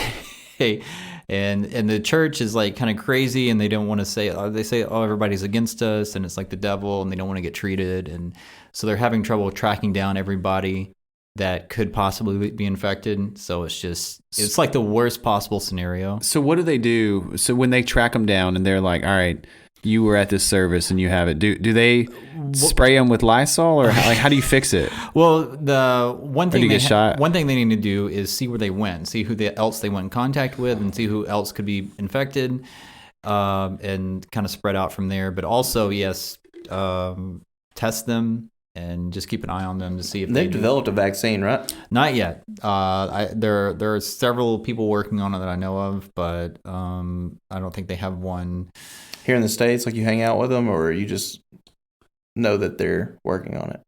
okay. And the church is like kind of crazy, and they don't want to say, they say, oh, everybody's against us, and it's like the devil, and they don't want to get treated. And so they're having trouble tracking down everybody that could possibly be infected. So it's like the worst possible scenario. So what do they do? So when they track them down and they're like, all right, you were at this service and you have it. Do they spray them with Lysol, or how do you fix it? Well, the one thing one thing they need to do is see where they went, see who else they went in contact with, and see who else could be infected, and kind of spread out from there. But also, yes, test them and just keep an eye on them to see if they've developed a vaccine, right? Not yet. There are several people working on it that I know of, but I don't think they have one. Here in the States, like you hang out with them, or you just know that they're working on it?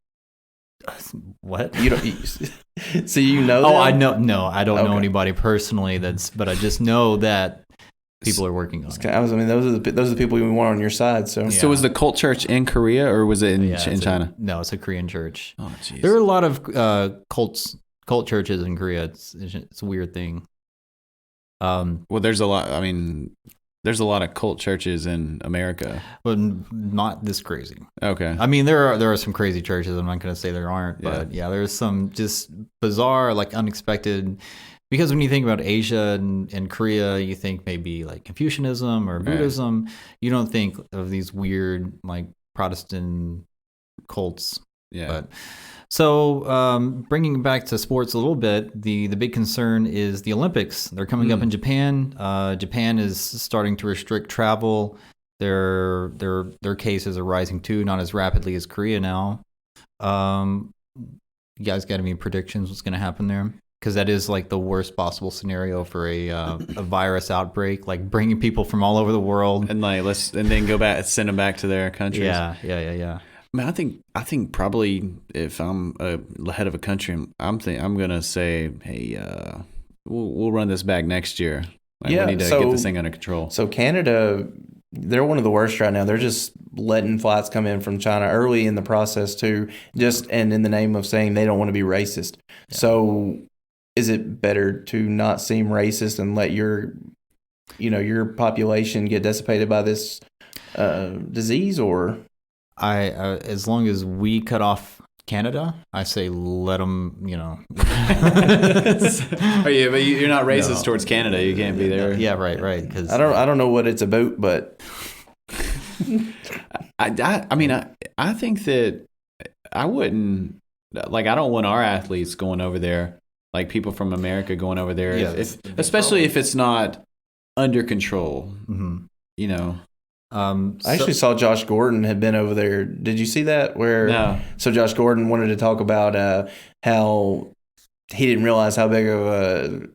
What? You don't. So you know? Oh, I know. No, I don't know anybody personally. But I just know that people are working on it. I mean, those are the people you want on your side. So, So was the cult church in Korea, or was it in China? No, it's a Korean church. Oh, jeez. There are a lot of cult churches in Korea. It's a weird thing. Well, there's a lot. I mean, there's a lot of cult churches in America, but not this crazy. Okay. I mean, there are some crazy churches. I'm not going to say there aren't, but there's some just bizarre, like unexpected. Because when you think about Asia and Korea, you think maybe like Confucianism or Buddhism. Right. You don't think of these weird like Protestant cults. Yeah. But so bringing it back to sports a little bit, the big concern is the Olympics. They're coming up in Japan. Japan is starting to restrict travel. Their cases are rising too, not as rapidly as Korea now. You guys got any predictions what's going to happen there? Because that is like the worst possible scenario for a virus outbreak, like bringing people from all over the world and then go back, send them back to their countries. Yeah. I mean, I think probably if I'm head of a country, I'm gonna say, hey, we'll run this back next year. We need to get this thing under control. So Canada, they're one of the worst right now. They're just letting flights come in from China early in the process too, and in the name of saying they don't want to be racist. Yeah. So is it better to not seem racist and let your population get dissipated by this disease, or? As long as we cut off Canada, I say let them, But you're not racist towards Canada. You can't be there. Yeah, right. Because I don't know what it's about, but I mean, I think that I wouldn't like. I don't want our athletes going over there, like people from America going over there, especially if it's not under control. Mm-hmm. I actually saw Josh Gordon had been over there. Did you see that? So Josh Gordon wanted to talk about how he didn't realize how big of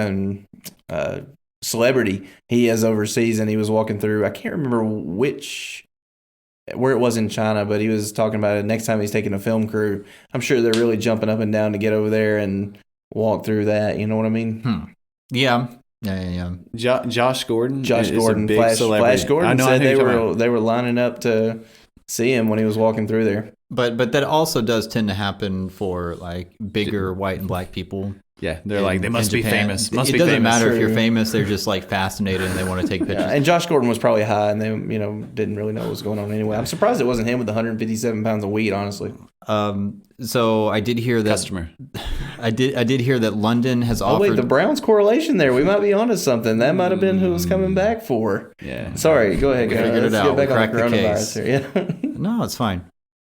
a celebrity he is overseas, and he was walking through. I can't remember where it was in China, but he was talking about it. Next time he's taking a film crew, I'm sure they're really jumping up and down to get over there and walk through that. You know what I mean? Yeah. Josh Gordon. Flash Gordon said they were lining up to see him when he was walking through there. But that also does tend to happen for like bigger white and black people. Yeah, they're like they must be famous. It doesn't matter if you're famous; they're just like fascinated and they want to take pictures. Yeah, and Josh Gordon was probably high, and they didn't really know what was going on anyway. I'm surprised it wasn't him with 157 pounds of weed, honestly. So I did hear that customer. I did hear that London has offered. Oh wait, the Browns correlation there. We might be onto something. That might have been who was coming back for. Yeah. Sorry, go ahead, guys. Figured it out. Get back on the coronavirus here. Yeah. No, it's fine.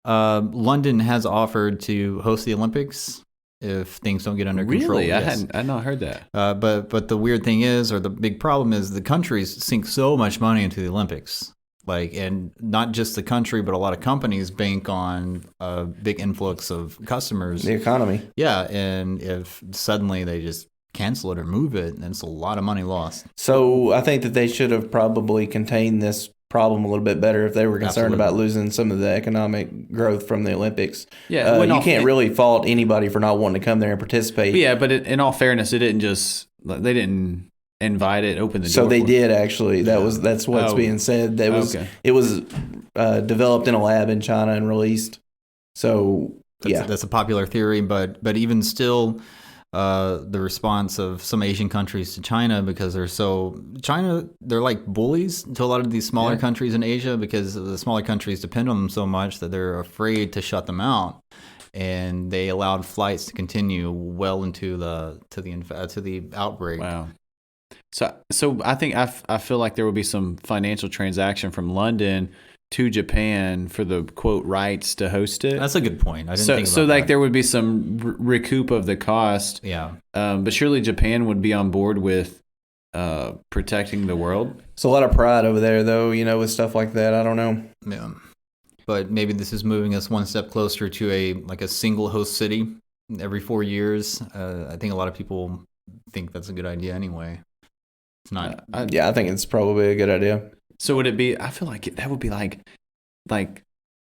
London has offered to host the Olympics if things don't get under control. Really? Yes. I had not heard that. But the weird thing is, or the big problem is, the countries sink so much money into the Olympics. And not just the country, but a lot of companies bank on a big influx of customers. The economy. Yeah, and if suddenly they just cancel it or move it, then it's a lot of money lost. So I think that they should have probably contained this problem a little bit better if they were concerned about losing some of the economic growth from the Olympics. Yeah, you can't really fault anybody for not wanting to come there and participate. Yeah, but in all fairness, they didn't invite it, open the door. So they did actually. That's what's being said. It was developed in a lab in China and released. So that's a popular theory, but even still, the response of some Asian countries to China because they're like bullies to a lot of these smaller countries in Asia because the smaller countries depend on them so much that they're afraid to shut them out. And they allowed flights to continue well into the outbreak. Wow. So I think I feel like there will be some financial transaction from London to Japan for the quote rights to host it. That's a good point. I didn't think about that. Like there would be some recoup of the cost. Yeah. But surely Japan would be on board with protecting the world. It's a lot of pride over there, though. With stuff like that. I don't know. Yeah. But maybe this is moving us one step closer to a single host city every 4 years. I think a lot of people think that's a good idea anyway. It's not. I think it's probably a good idea. So would it be? I feel like that would be like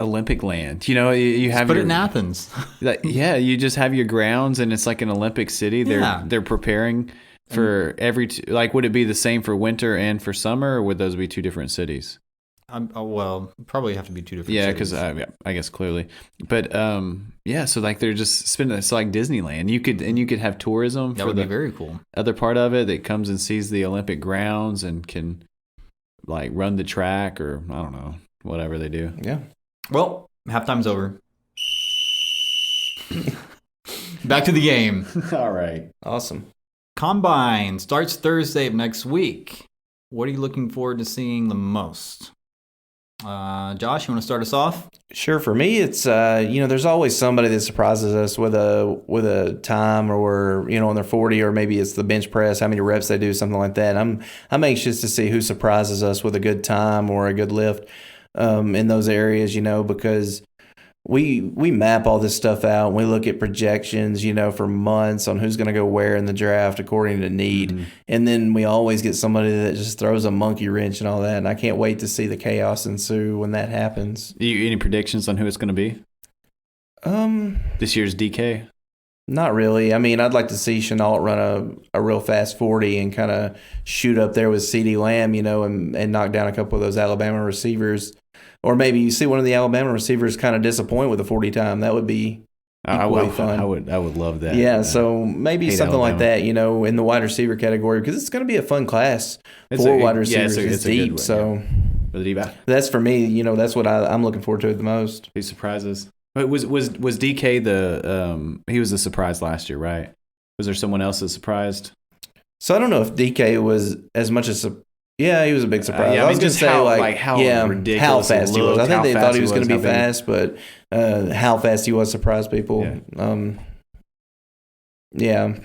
Olympic land. You have put it in Athens. You just have your grounds, and it's like an Olympic city. They're preparing for would it be the same for winter and for summer, or would those be two different cities? Well, probably have to be two different. Yeah, because I guess clearly, but so they're just spending. It's like Disneyland. You could have tourism. That would be very cool. Other part of it that comes and sees the Olympic grounds and can run the track or I don't know whatever they do. Yeah. Well, halftime's over. Back to the game. All right. Awesome. Combine starts Thursday of next week. What are you looking forward to seeing the most? Josh, you want to start us off? Sure. For me, it's there's always somebody that surprises us with a time or on their 40, or maybe it's the bench press, how many reps they do, something like that. I'm anxious to see who surprises us with a good time or a good lift in those areas, because we map all this stuff out and we look at projections, for months on who's going to go where in the draft according to need. Mm-hmm. And then we always get somebody that just throws a monkey wrench and all that. And I can't wait to see the chaos ensue when that happens. Any predictions on who it's going to be? This year's DK? Not really. I mean, I'd like to see Chenault run a real fast 40 and kind of shoot up there with CeeDee Lamb, and knock down a couple of those Alabama receivers. Or maybe you see one of the Alabama receivers kind of disappoint with a 40 time. That would be equally fun. I would love that. Yeah, so maybe something like that, in the wide receiver category, because it's going to be a fun class for wide receivers. It's deep, one, so that's for me. That's what I'm looking forward to the most. He surprises. But was DK he was a surprise last year, right? Was there someone else that surprised? So I don't know if DK was as much as yeah, he was a big surprise. I was going to say how ridiculous fast he was. I think they thought he was going to be fast, but how fast he was surprised people. Yeah.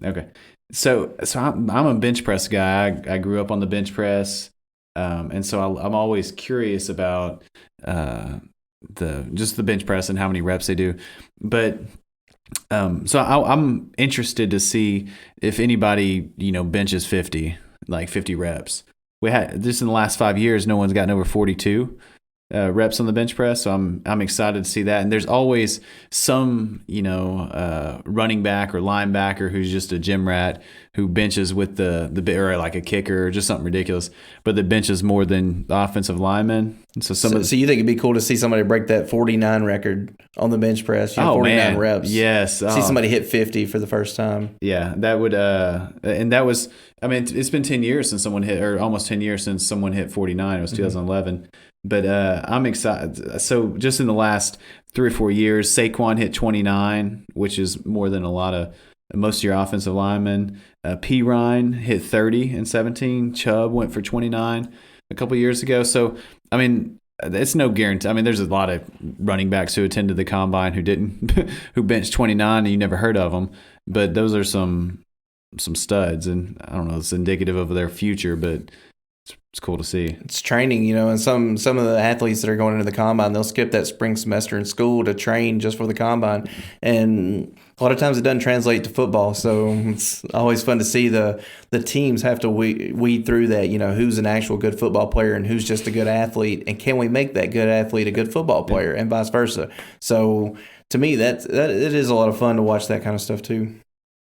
Okay. So I'm a bench press guy. I grew up on the bench press, and so I'm always curious about the bench press and how many reps they do. But so I'm interested to see if anybody benches 50 reps. We had just in the last 5 years, no one's gotten over 42 reps on the bench press. So I'm excited to see that. And there's always some running back or linebacker who's just a gym rat who benches with the or like a kicker or just something ridiculous, but that benches more than the offensive lineman. So so you think it'd be cool to see somebody break that 49 record on the bench press? 49 reps. Yes. See somebody hit 50 for the first time. Yeah, that would. And that was. I mean, it's been 10 years since someone hit, or almost 10 years since someone hit 49. It was 2011. But I'm excited. So just in the last 3 or 4 years, Saquon hit 29, which is more than a lot of most of your offensive linemen. P. Ryan hit 30 in 17. Chubb went for 29 a couple years ago. So, I mean, it's no guarantee. I mean, there's a lot of running backs who attended the combine who didn't, who benched 29 and you never heard of them. But those are some studs, and I don't know, it's indicative of their future, but it's cool to see. It's training, and some of the athletes that are going into the combine, they'll skip that spring semester in school to train just for the combine, and a lot of times it doesn't translate to football. So it's always fun to see the teams have to weed through that, who's an actual good football player and who's just a good athlete, and can we make that good athlete a good football player, and vice versa. So to me, that it is a lot of fun to watch that kind of stuff too.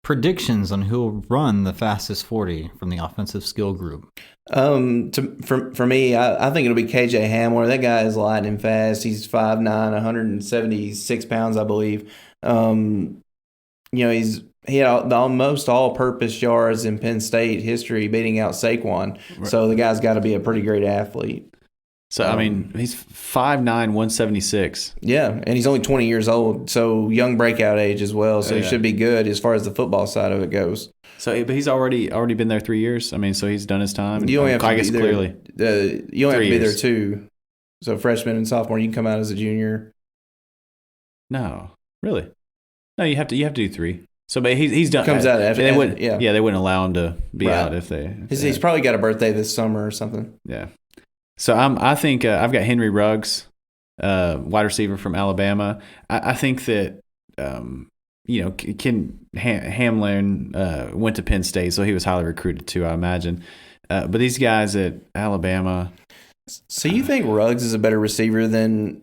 Predictions on who will run the fastest 40 from the offensive skill group. For me, I think it'll be KJ Hamler. That guy is lightning fast. He's 5'9", 176 pounds, I believe. He's he had the almost all-purpose yards in Penn State history, beating out Saquon. Right. So the guy's got to be a pretty great athlete. So, I mean, he's 5'9", 176. Yeah, and he's only 20 years old, so young breakout age as well. So he should be good as far as the football side of it goes. So, but he's already been there 3 years. I mean, so he's done his time. You only have to I guess be clearly. You only have to be there 2. So freshman and sophomore, you can come out as a junior. No, really? No, you have to do 3. So, but he's done. Comes out after. They wouldn't. Yeah, they wouldn't allow him to be out if they. He's probably got a birthday this summer or something. Yeah. So I think I've got Henry Ruggs, wide receiver from Alabama. I think that Ken Hamlin went to Penn State, so he was highly recruited too, I imagine. But these guys at Alabama. So you think Ruggs is a better receiver than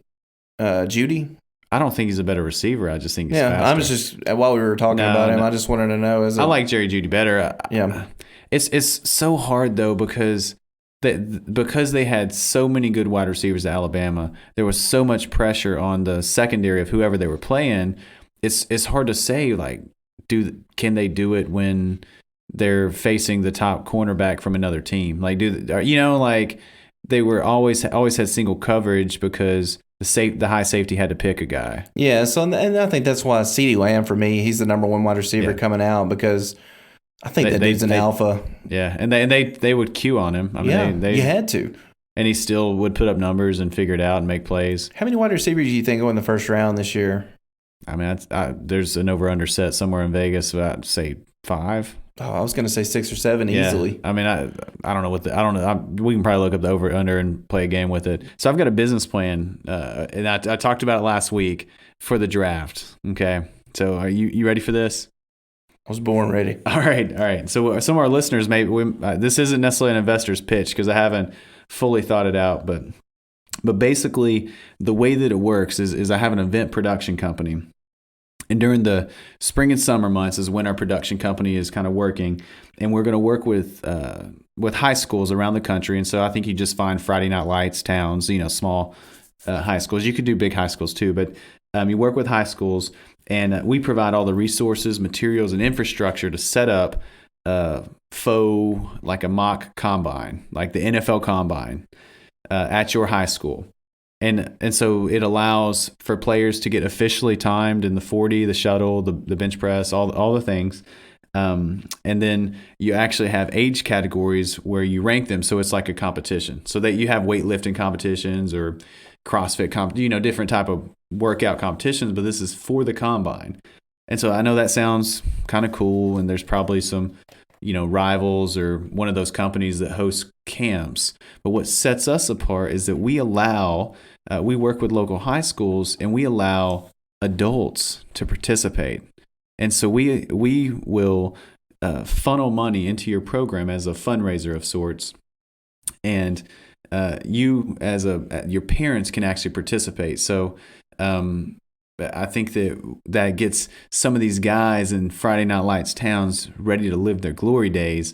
Judy? I don't think he's a better receiver. I just think he's faster. I was just while we were talking about him, I just wanted to know. I like Jerry Judy better. Yeah, it's so hard though because they had so many good wide receivers at Alabama. There was so much pressure on the secondary of whoever they were playing. It's hard to say like can they do it when they're facing the top cornerback from another team? Like like they were always had single coverage because the high safety had to pick a guy. Yeah, so and I think that's why CeeDee Lamb for me, he's the number 1 wide receiver coming out because I think that dude's an alpha. Yeah, and they would queue on him. I mean, you had to. And he still would put up numbers and figure it out and make plays. How many wide receivers do you think go in the first round this year? I mean, there's an over-under set somewhere in Vegas, so I'd say 5. Oh, I was going to say 6 or 7 easily. I mean, I don't know we can probably look up the over/under and play a game with it. So I've got a business plan, and I talked about it last week for the draft. Okay, so are you ready for this? I was born ready. All right. So some of our listeners, this isn't necessarily an investor's pitch because I haven't fully thought it out, but basically the way that it works is I have an event production company. And during the spring and summer months is when our production company is kind of working, and we're going to work with high schools around the country. And so I think you just find Friday Night Lights towns, small high schools. You could do big high schools too, but you work with high schools, and we provide all the resources, materials, and infrastructure to set up like a mock combine, like the NFL combine at your high school. And so it allows for players to get officially timed in the 40, the shuttle, the bench press, all the things. And then you actually have age categories where you rank them. So it's like a competition. So that you have weightlifting competitions or CrossFit, different type of workout competitions, but this is for the combine. And so I know that sounds kind of cool. And there's probably some, rivals or one of those companies that host camps. But what sets us apart is that we work with local high schools and we allow adults to participate. And so we will funnel money into your program as a fundraiser of sorts. And you as your parents can actually participate. So I think that gets some of these guys in Friday Night Lights towns ready to live their glory days.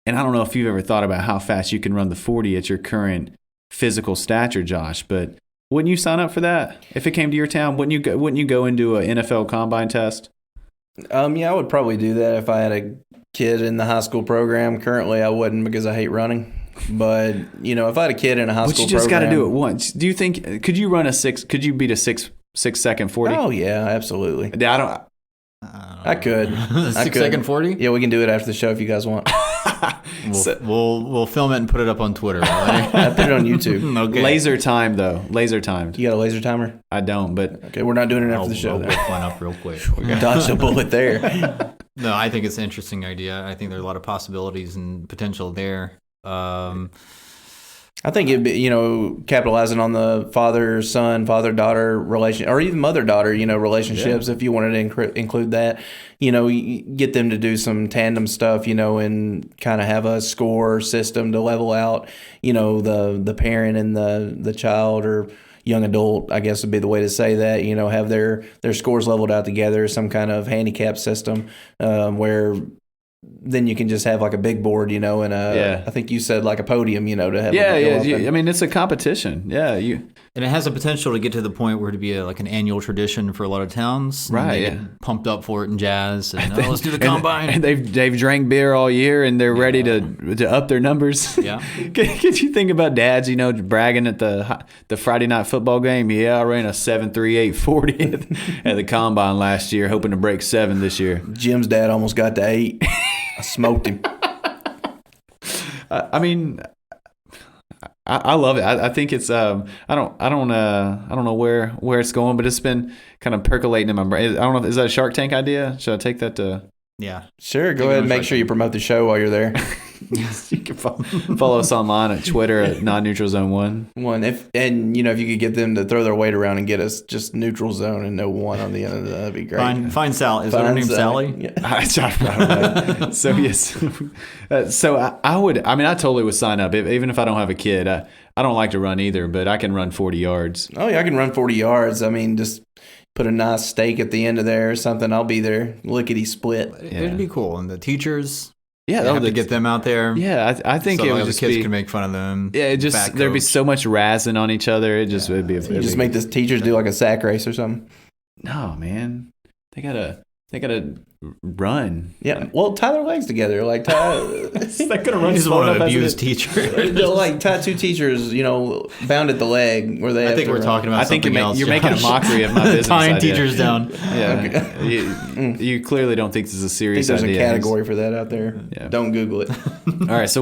And I don't know if you've ever thought about how fast you can run the 40 at your current physical stature, Josh, but wouldn't you sign up for that if it came to your town? Wouldn't you go into an NFL combine test? Yeah, I would probably do that if I had a kid in the high school program. Currently, I wouldn't because I hate running. But if I had a kid in a high school program, but you just got to do it once. Do you think could you beat a 6-second 40? Oh yeah, absolutely. I could. 6-second 40? Yeah, we can do it after the show if you guys want. We'll film it and put it up on Twitter. Right? I put it on YouTube. Okay. Laser timed. You got a laser timer? I don't, but okay, we're not doing it after the show. I'll whip one up real quick. Dodged a bullet there. No, I think it's an interesting idea. I think there's a lot of possibilities and potential there. I think it'd be, capitalizing on the father-son, father-daughter relation, or even mother-daughter, relationships. Yeah. If you wanted to include that, you get them to do some tandem stuff, and kind of have a score system to level out, the parent and the child or young adult, I guess would be the way to say that. Have their scores leveled out together, some kind of handicap system where. Then you can just have like a big board, I think you said like a podium, to have. Yeah. I mean, it's a competition. Yeah, And it has the potential to get to the point where it'd be like an annual tradition for a lot of towns. Right. They get pumped up for it in Jazz. And let's do the combine. And they've drank beer all year and they're ready to up their numbers. Yeah. Could you think about dads, bragging at the Friday night football game? Yeah, I ran a 7.38 40 at the combine last year, hoping to break 7 this year. Jim's dad almost got to 8. I smoked him. I mean, I love it. I think it's I don't know where it's going, but it's been kind of percolating in my brain. I don't know. Is that a Shark Tank idea? Should I take that to? Yeah. Sure. Go ahead and make sure you promote the show while you're there. You can follow us online at Twitter at non-neutral zone 1. If you could get them to throw their weight around and get us just neutral zone and no 1 on the end of that, that'd be great. Find Sally. Is her name Sally? Yeah. I don't know. So yes. I totally would sign up even if I don't have a kid. I don't like to run either, but I can run 40 yards. Oh yeah, I can run 40 yards. I mean, just put a nice steak at the end of there or something. I'll be there. Lickety split. Yeah. It'd be cool. And the teachers. Yeah, have to get them out there. Yeah, I think so it would the just kids be. can make fun of them. Yeah, there'd be so much razzing on each other. It just would be. You just make the teachers do like a sack race or something. No, man, they gotta run. Yeah, well, tie their legs together. Like tie. They're gonna run. You just want to abuse teachers. Like tie 2 teachers, bound at the leg where they. I think we're talking about. You're making a mockery of my business. Tying idea. Teachers down. Yeah, okay. you clearly don't think this is a serious there's idea. A category for that out there. Yeah. Don't Google it. All right, so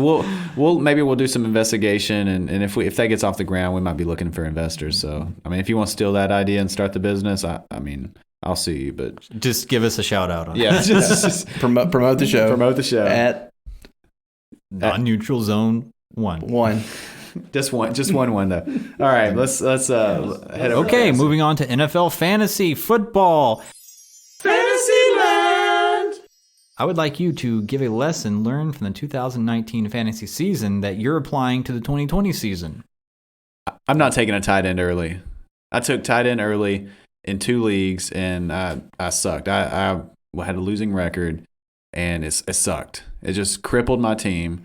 we'll do some investigation, and if that gets off the ground, we might be looking for investors. So if you want to steal that idea and start the business, I'll sue you, but just give us a shout out on it. Just promote the show. Promote the show at non-neutral zone 1. Just one though. All right, let's head over. Okay, moving on to NFL fantasy football. Fantasyland. I would like you to give a lesson learned from the 2019 fantasy season that you're applying to the 2020 season. I'm not taking a tight end early. I took tight end early in 2 leagues, and I sucked. I had a losing record, and it sucked. It just crippled my team.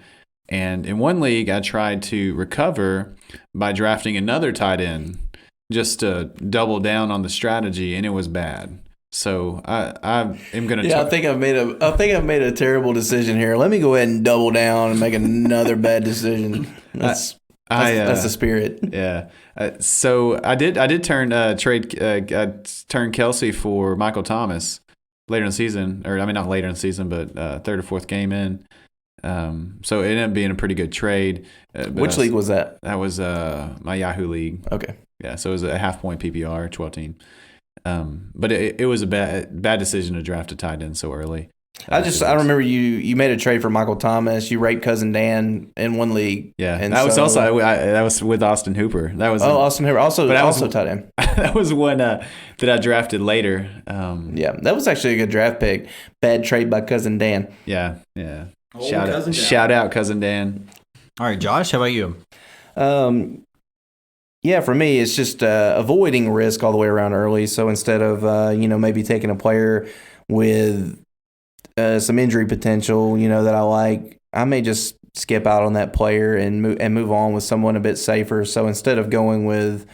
And in 1 league, I tried to recover by drafting another tight end just to double down on the strategy, and it was bad. So I am going to. Yeah, I think I've made a terrible decision here. Let me go ahead and double down and make another bad decision. That's the spirit. Yeah. So I did turn Kelsey for Michael Thomas later in the season, or not later in the season, but 3rd or 4th game in. So it ended up being a pretty good trade. Which league was that? That was my Yahoo league. Okay. Yeah. So it was a half-point PPR, 12 team. But it was a bad decision to draft a tight end so early. I remember you made a trade for Michael Thomas. You raped Cousin Dan in 1 league. Yeah, and that was also that was with Austin Hooper. That was Austin Hooper also tight end. That was one that I drafted later. Yeah, that was actually a good draft pick. Bad trade by Cousin Dan. Yeah. Shout out Cousin Dan. All right, Josh, how about you? Yeah, for me, it's just avoiding risk all the way around early. So instead of maybe taking a player with some injury potential, that I like, I may just skip out on that player and move on with someone a bit safer. So instead of going with,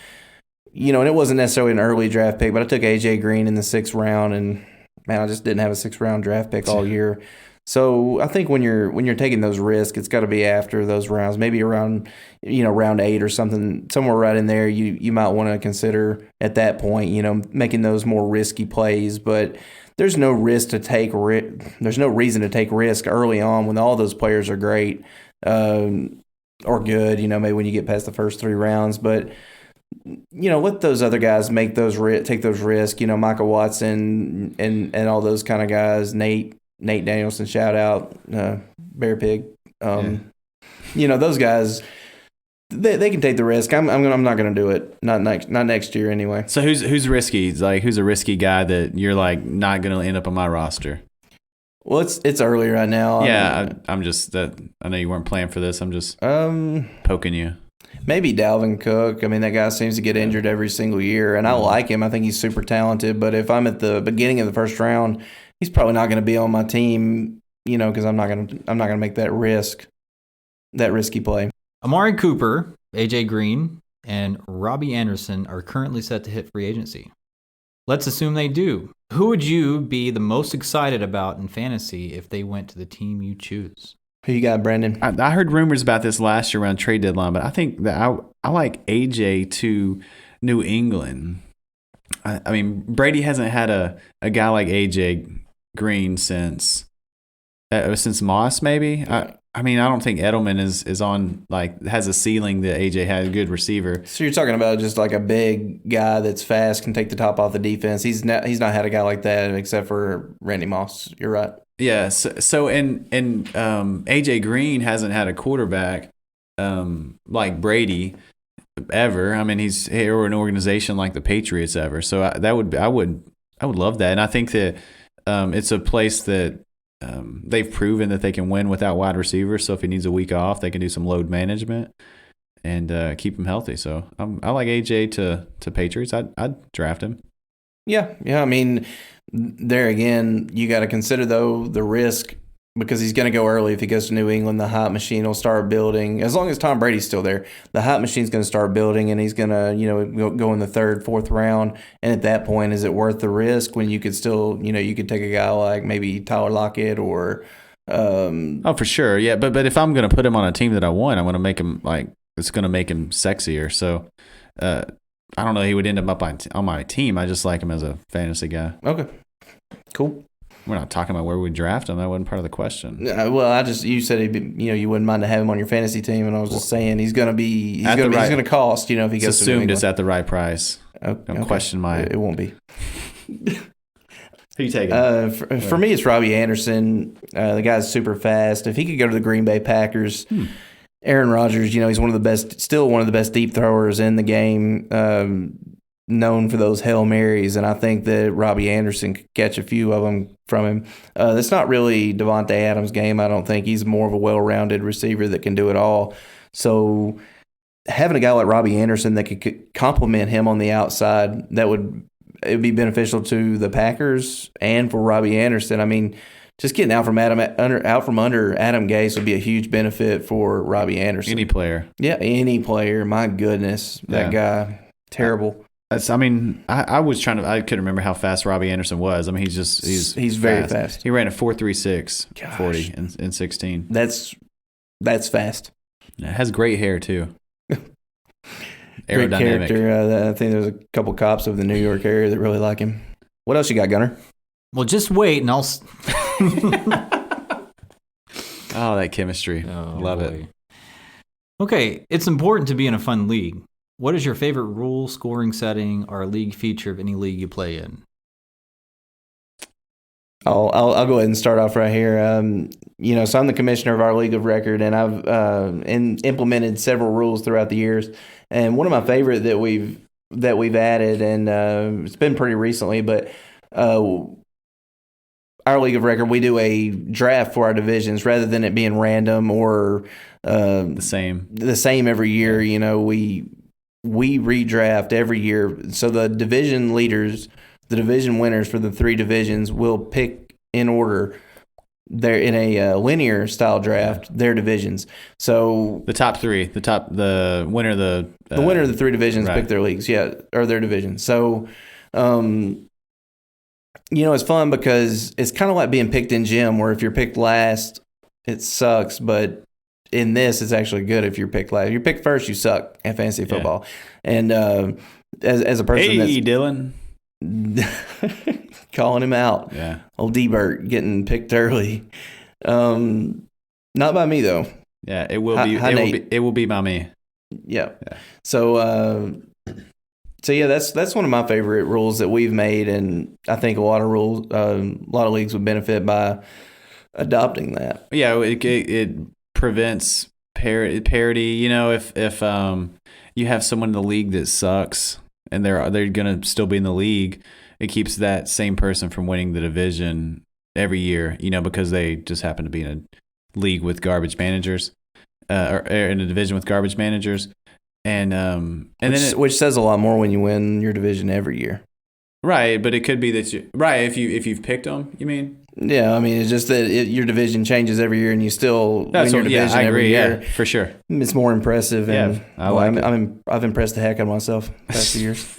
and it wasn't necessarily an early draft pick, but I took AJ Green in the 6th round, and man, I just didn't have a 6th round draft pick all year. So I think when you're taking those risks, it's got to be after those rounds, maybe around round 8 or something, somewhere right in there. You might want to consider at that point, making those more risky plays, but. There's no risk to take. There's no reason to take risk early on when all those players are great or good. Maybe when you get past the first 3 rounds, but let those other guys take those risks. Michael Watson and all those kind of guys. Nate Danielson, shout out, Bear Pig. Those guys. They can take the risk. I'm not going to do it. Not next year anyway. So who's risky? Like who's a risky guy that you're like not going to end up on my roster? Well, it's early right now. Yeah, I'm just that. I know you weren't playing for this. I'm just poking you. Maybe Dalvin Cook. That guy seems to get injured every single year, and I like him. I think he's super talented. But if I'm at the beginning of the 1st round, he's probably not going to be on my team. Because I'm not going to make that risky play. Amari Cooper, AJ Green, and Robbie Anderson are currently set to hit free agency. Let's assume they do. Who would you be the most excited about in fantasy if they went to the team you choose? Who you got, Brandon? I heard rumors about this last year around trade deadline, but I think that I like AJ to New England. I mean, Brady hasn't had a guy like AJ Green since Moss, maybe. I mean, I don't think Edelman is on, like, has a ceiling that AJ had, a good receiver. So you're talking about just like a big guy that's fast, can take the top off the defense. He's not had a guy like that except for Randy Moss. You're right. Yeah. So and AJ Green hasn't had a quarterback like Brady ever. I mean, he's or an organization like the Patriots ever. So I would love that, and I think that it's a place that. They've proven that they can win without wide receivers. So if he needs a week off, they can do some load management and keep him healthy. So I like AJ to Patriots. I'd draft him. Yeah. I mean, there again, you got to consider though the risk because he's going to go early. If he goes to New England, the hot machine will start building. As long as Tom Brady's still there, the hot machine's going to start building, and he's going to go in the third, fourth round. And at that point, is it worth the risk when you could still, you could take a guy like maybe Tyler Lockett or oh, for sure. Yeah, but if I'm going to put him on a team that I want, I'm going to make him it's going to make him sexier. So I don't know, he would end up on my team. I just like him as a fantasy guy. Okay. Cool. We're not talking about where we draft him. That wasn't part of the question. Well, you said you wouldn't mind to have him on your fantasy team, and I was just saying he's going to cost. If he goes. It's assumed it's at the right price. Don't question my. It won't be. Who you taking? For me, it's Robbie Anderson. The guy's super fast. If he could go to the Green Bay Packers, Aaron Rodgers, he's still one of the best deep throwers in the game. Known for those Hail Marys, and I think that Robbie Anderson could catch a few of them from him. That's not really Devontae Adams' game, I don't think. He's more of a well-rounded receiver that can do it all. So having a guy like Robbie Anderson that could complement him on the outside, it would be beneficial to the Packers and for Robbie Anderson. I mean, just getting out from under Adam Gase would be a huge benefit for Robbie Anderson. Any player. Yeah, any player. My goodness, that guy, terrible. I was trying to. I couldn't remember how fast Robbie Anderson was. I mean, he's very fast. He ran a 4.36 40 in 16. That's fast. It has great hair too. Great Aerodynamic. character. I think there's a couple cops of the New York area that really like him. What else you got, Gunner? Well, just wait, and I'll. Oh, that chemistry! Love it. Okay, it's important to be in a fun league. What is your favorite rule, scoring setting, or league feature of any league you play in? I'll go ahead and start off right here. So I'm the commissioner of our league of record, and I've implemented several rules throughout the years. And one of my favorite that we've added, and it's been pretty recently, but our league of record, we do a draft for our divisions rather than it being random or the same every year. We redraft every year. So the division leaders, the division winners for the three divisions will pick in order. They're in a linear style draft, their divisions. So the top three, the winner of the winner of the three divisions pick their leagues, or their division. So, it's fun because it's kind of like being picked in gym, where if you're picked last, it sucks, but in this, it's actually good if you're picked last. If you're picked first, you suck at fantasy football. And as a person, hey, Dylan, calling him out, old D-Bert getting picked early. Not by me though. Yeah, it will be. It will be by me. Yeah. So that's one of my favorite rules that we've made, and I think a lot of leagues would benefit by adopting that. Yeah, it prevents parity. If you have someone in the league that sucks and they're gonna still be in the league, it keeps that same person from winning the division every year. Because they just happen to be in a league with garbage managers, or in a division with garbage managers, which says a lot more when you win your division every year. Right, but it could be that if you've picked them, you mean? Yeah, I mean, it's just that your division changes every year, and you still win your division every year. Yeah, for sure. It's more impressive, and I've impressed the heck out of myself the past few years.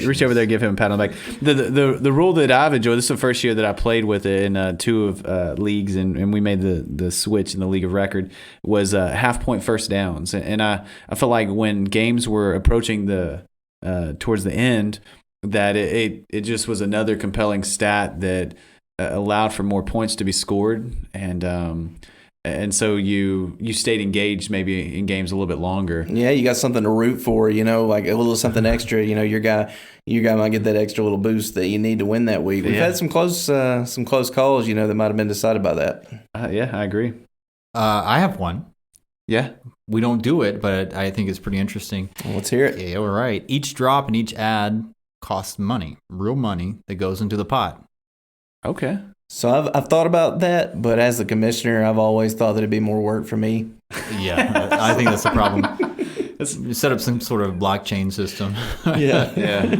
Reach over there, give him a pat on the back. The rule that I've enjoyed, this is the first year that I played with it in 2 of leagues, and we made the switch in the league of record, was half-point first downs. And I feel like when games were approaching towards the end, that it just was another compelling stat that allowed for more points to be scored, and so you stayed engaged maybe in games a little bit longer. Yeah, you got something to root for, like a little something extra. Your guy might get that extra little boost that you need to win that week. We've had some close calls, that might have been decided by that. Yeah, I agree. I have one. Yeah. We don't do it, but I think it's pretty interesting. Well, let's hear it. Yeah, all right. Each drop and each ad costs money, real money that goes into the pot. Okay. So I've thought about that, but as the commissioner, I've always thought that it'd be more work for me. Yeah, I think that's the problem. Set up some sort of blockchain system. Yeah.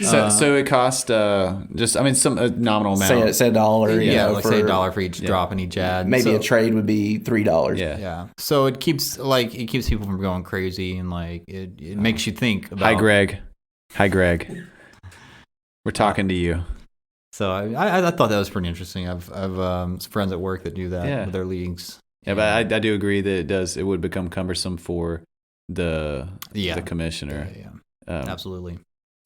So it cost some nominal amount. Say $1. Say $1 for each drop and each ad. Maybe a trade would be $3. Yeah. So it keeps people from going crazy, and it makes you think about. Hi, Greg. We're talking to you. So I thought that was pretty interesting. I've some friends at work that do that with their leagues. Yeah, but I do agree that it would become cumbersome for the commissioner. Yeah. Absolutely.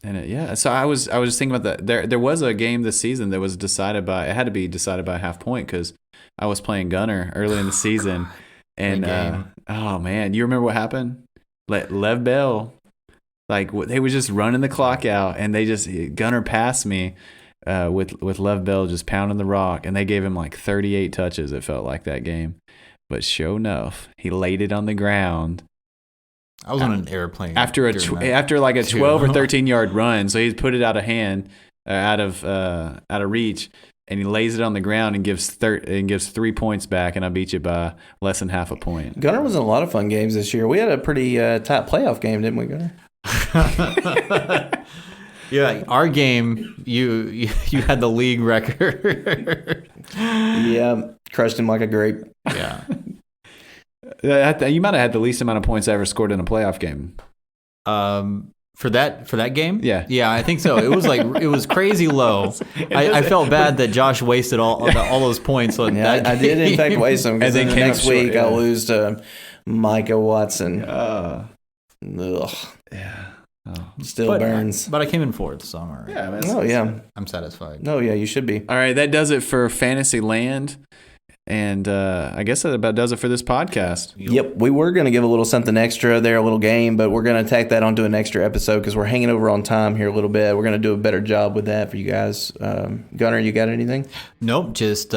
And so I was just thinking about that. There was a game this season that was it had to be decided by a half point because I was playing Gunner early in the season, and oh man, you remember what happened? Lev Bell, they were just running the clock out, and Gunner passed me. With Lev Bell just pounding the rock, and they gave him 38 touches. It felt like that game, but sure enough, he laid it on the ground. I was on an airplane after a 12 or 13 yard run, so he put it out of hand, out of reach, and he lays it on the ground and gives 3 points back, and I beat you by less than half a point. Gunner was in a lot of fun games this year. We had a pretty tight playoff game, didn't we, Gunner? Yeah, our game, you had the league record. Yeah, crushed him like a grape. Yeah. You might have had the least amount of points I ever scored in a playoff game. For that game? Yeah. Yeah, I think so. It was crazy low. I felt bad that Josh wasted all those points. On that I did in fact waste them because next week I'll lose to Micah Watson. Ugh. Yeah. Oh. Still burns. But I came in fourth, so I'm all right. Yeah. I'm satisfied. No, yeah, you should be. All right, that does it for Fantasy Land. And I guess that about does it for this podcast. Yep. We were going to give a little something extra there, a little game, but we're going to tack that onto an extra episode because we're hanging over on time here a little bit. We're going to do a better job with that for you guys. Gunner, you got anything? Nope. Just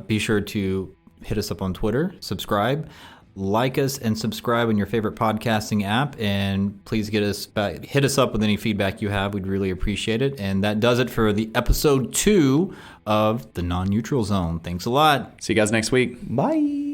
be sure to hit us up on Twitter, subscribe. Like us and subscribe on your favorite podcasting app, and please hit us up with any feedback you have. We'd really appreciate it. And that does it for the episode 2 of the Non-Neutral Zone. Thanks a lot. See you guys next week. Bye.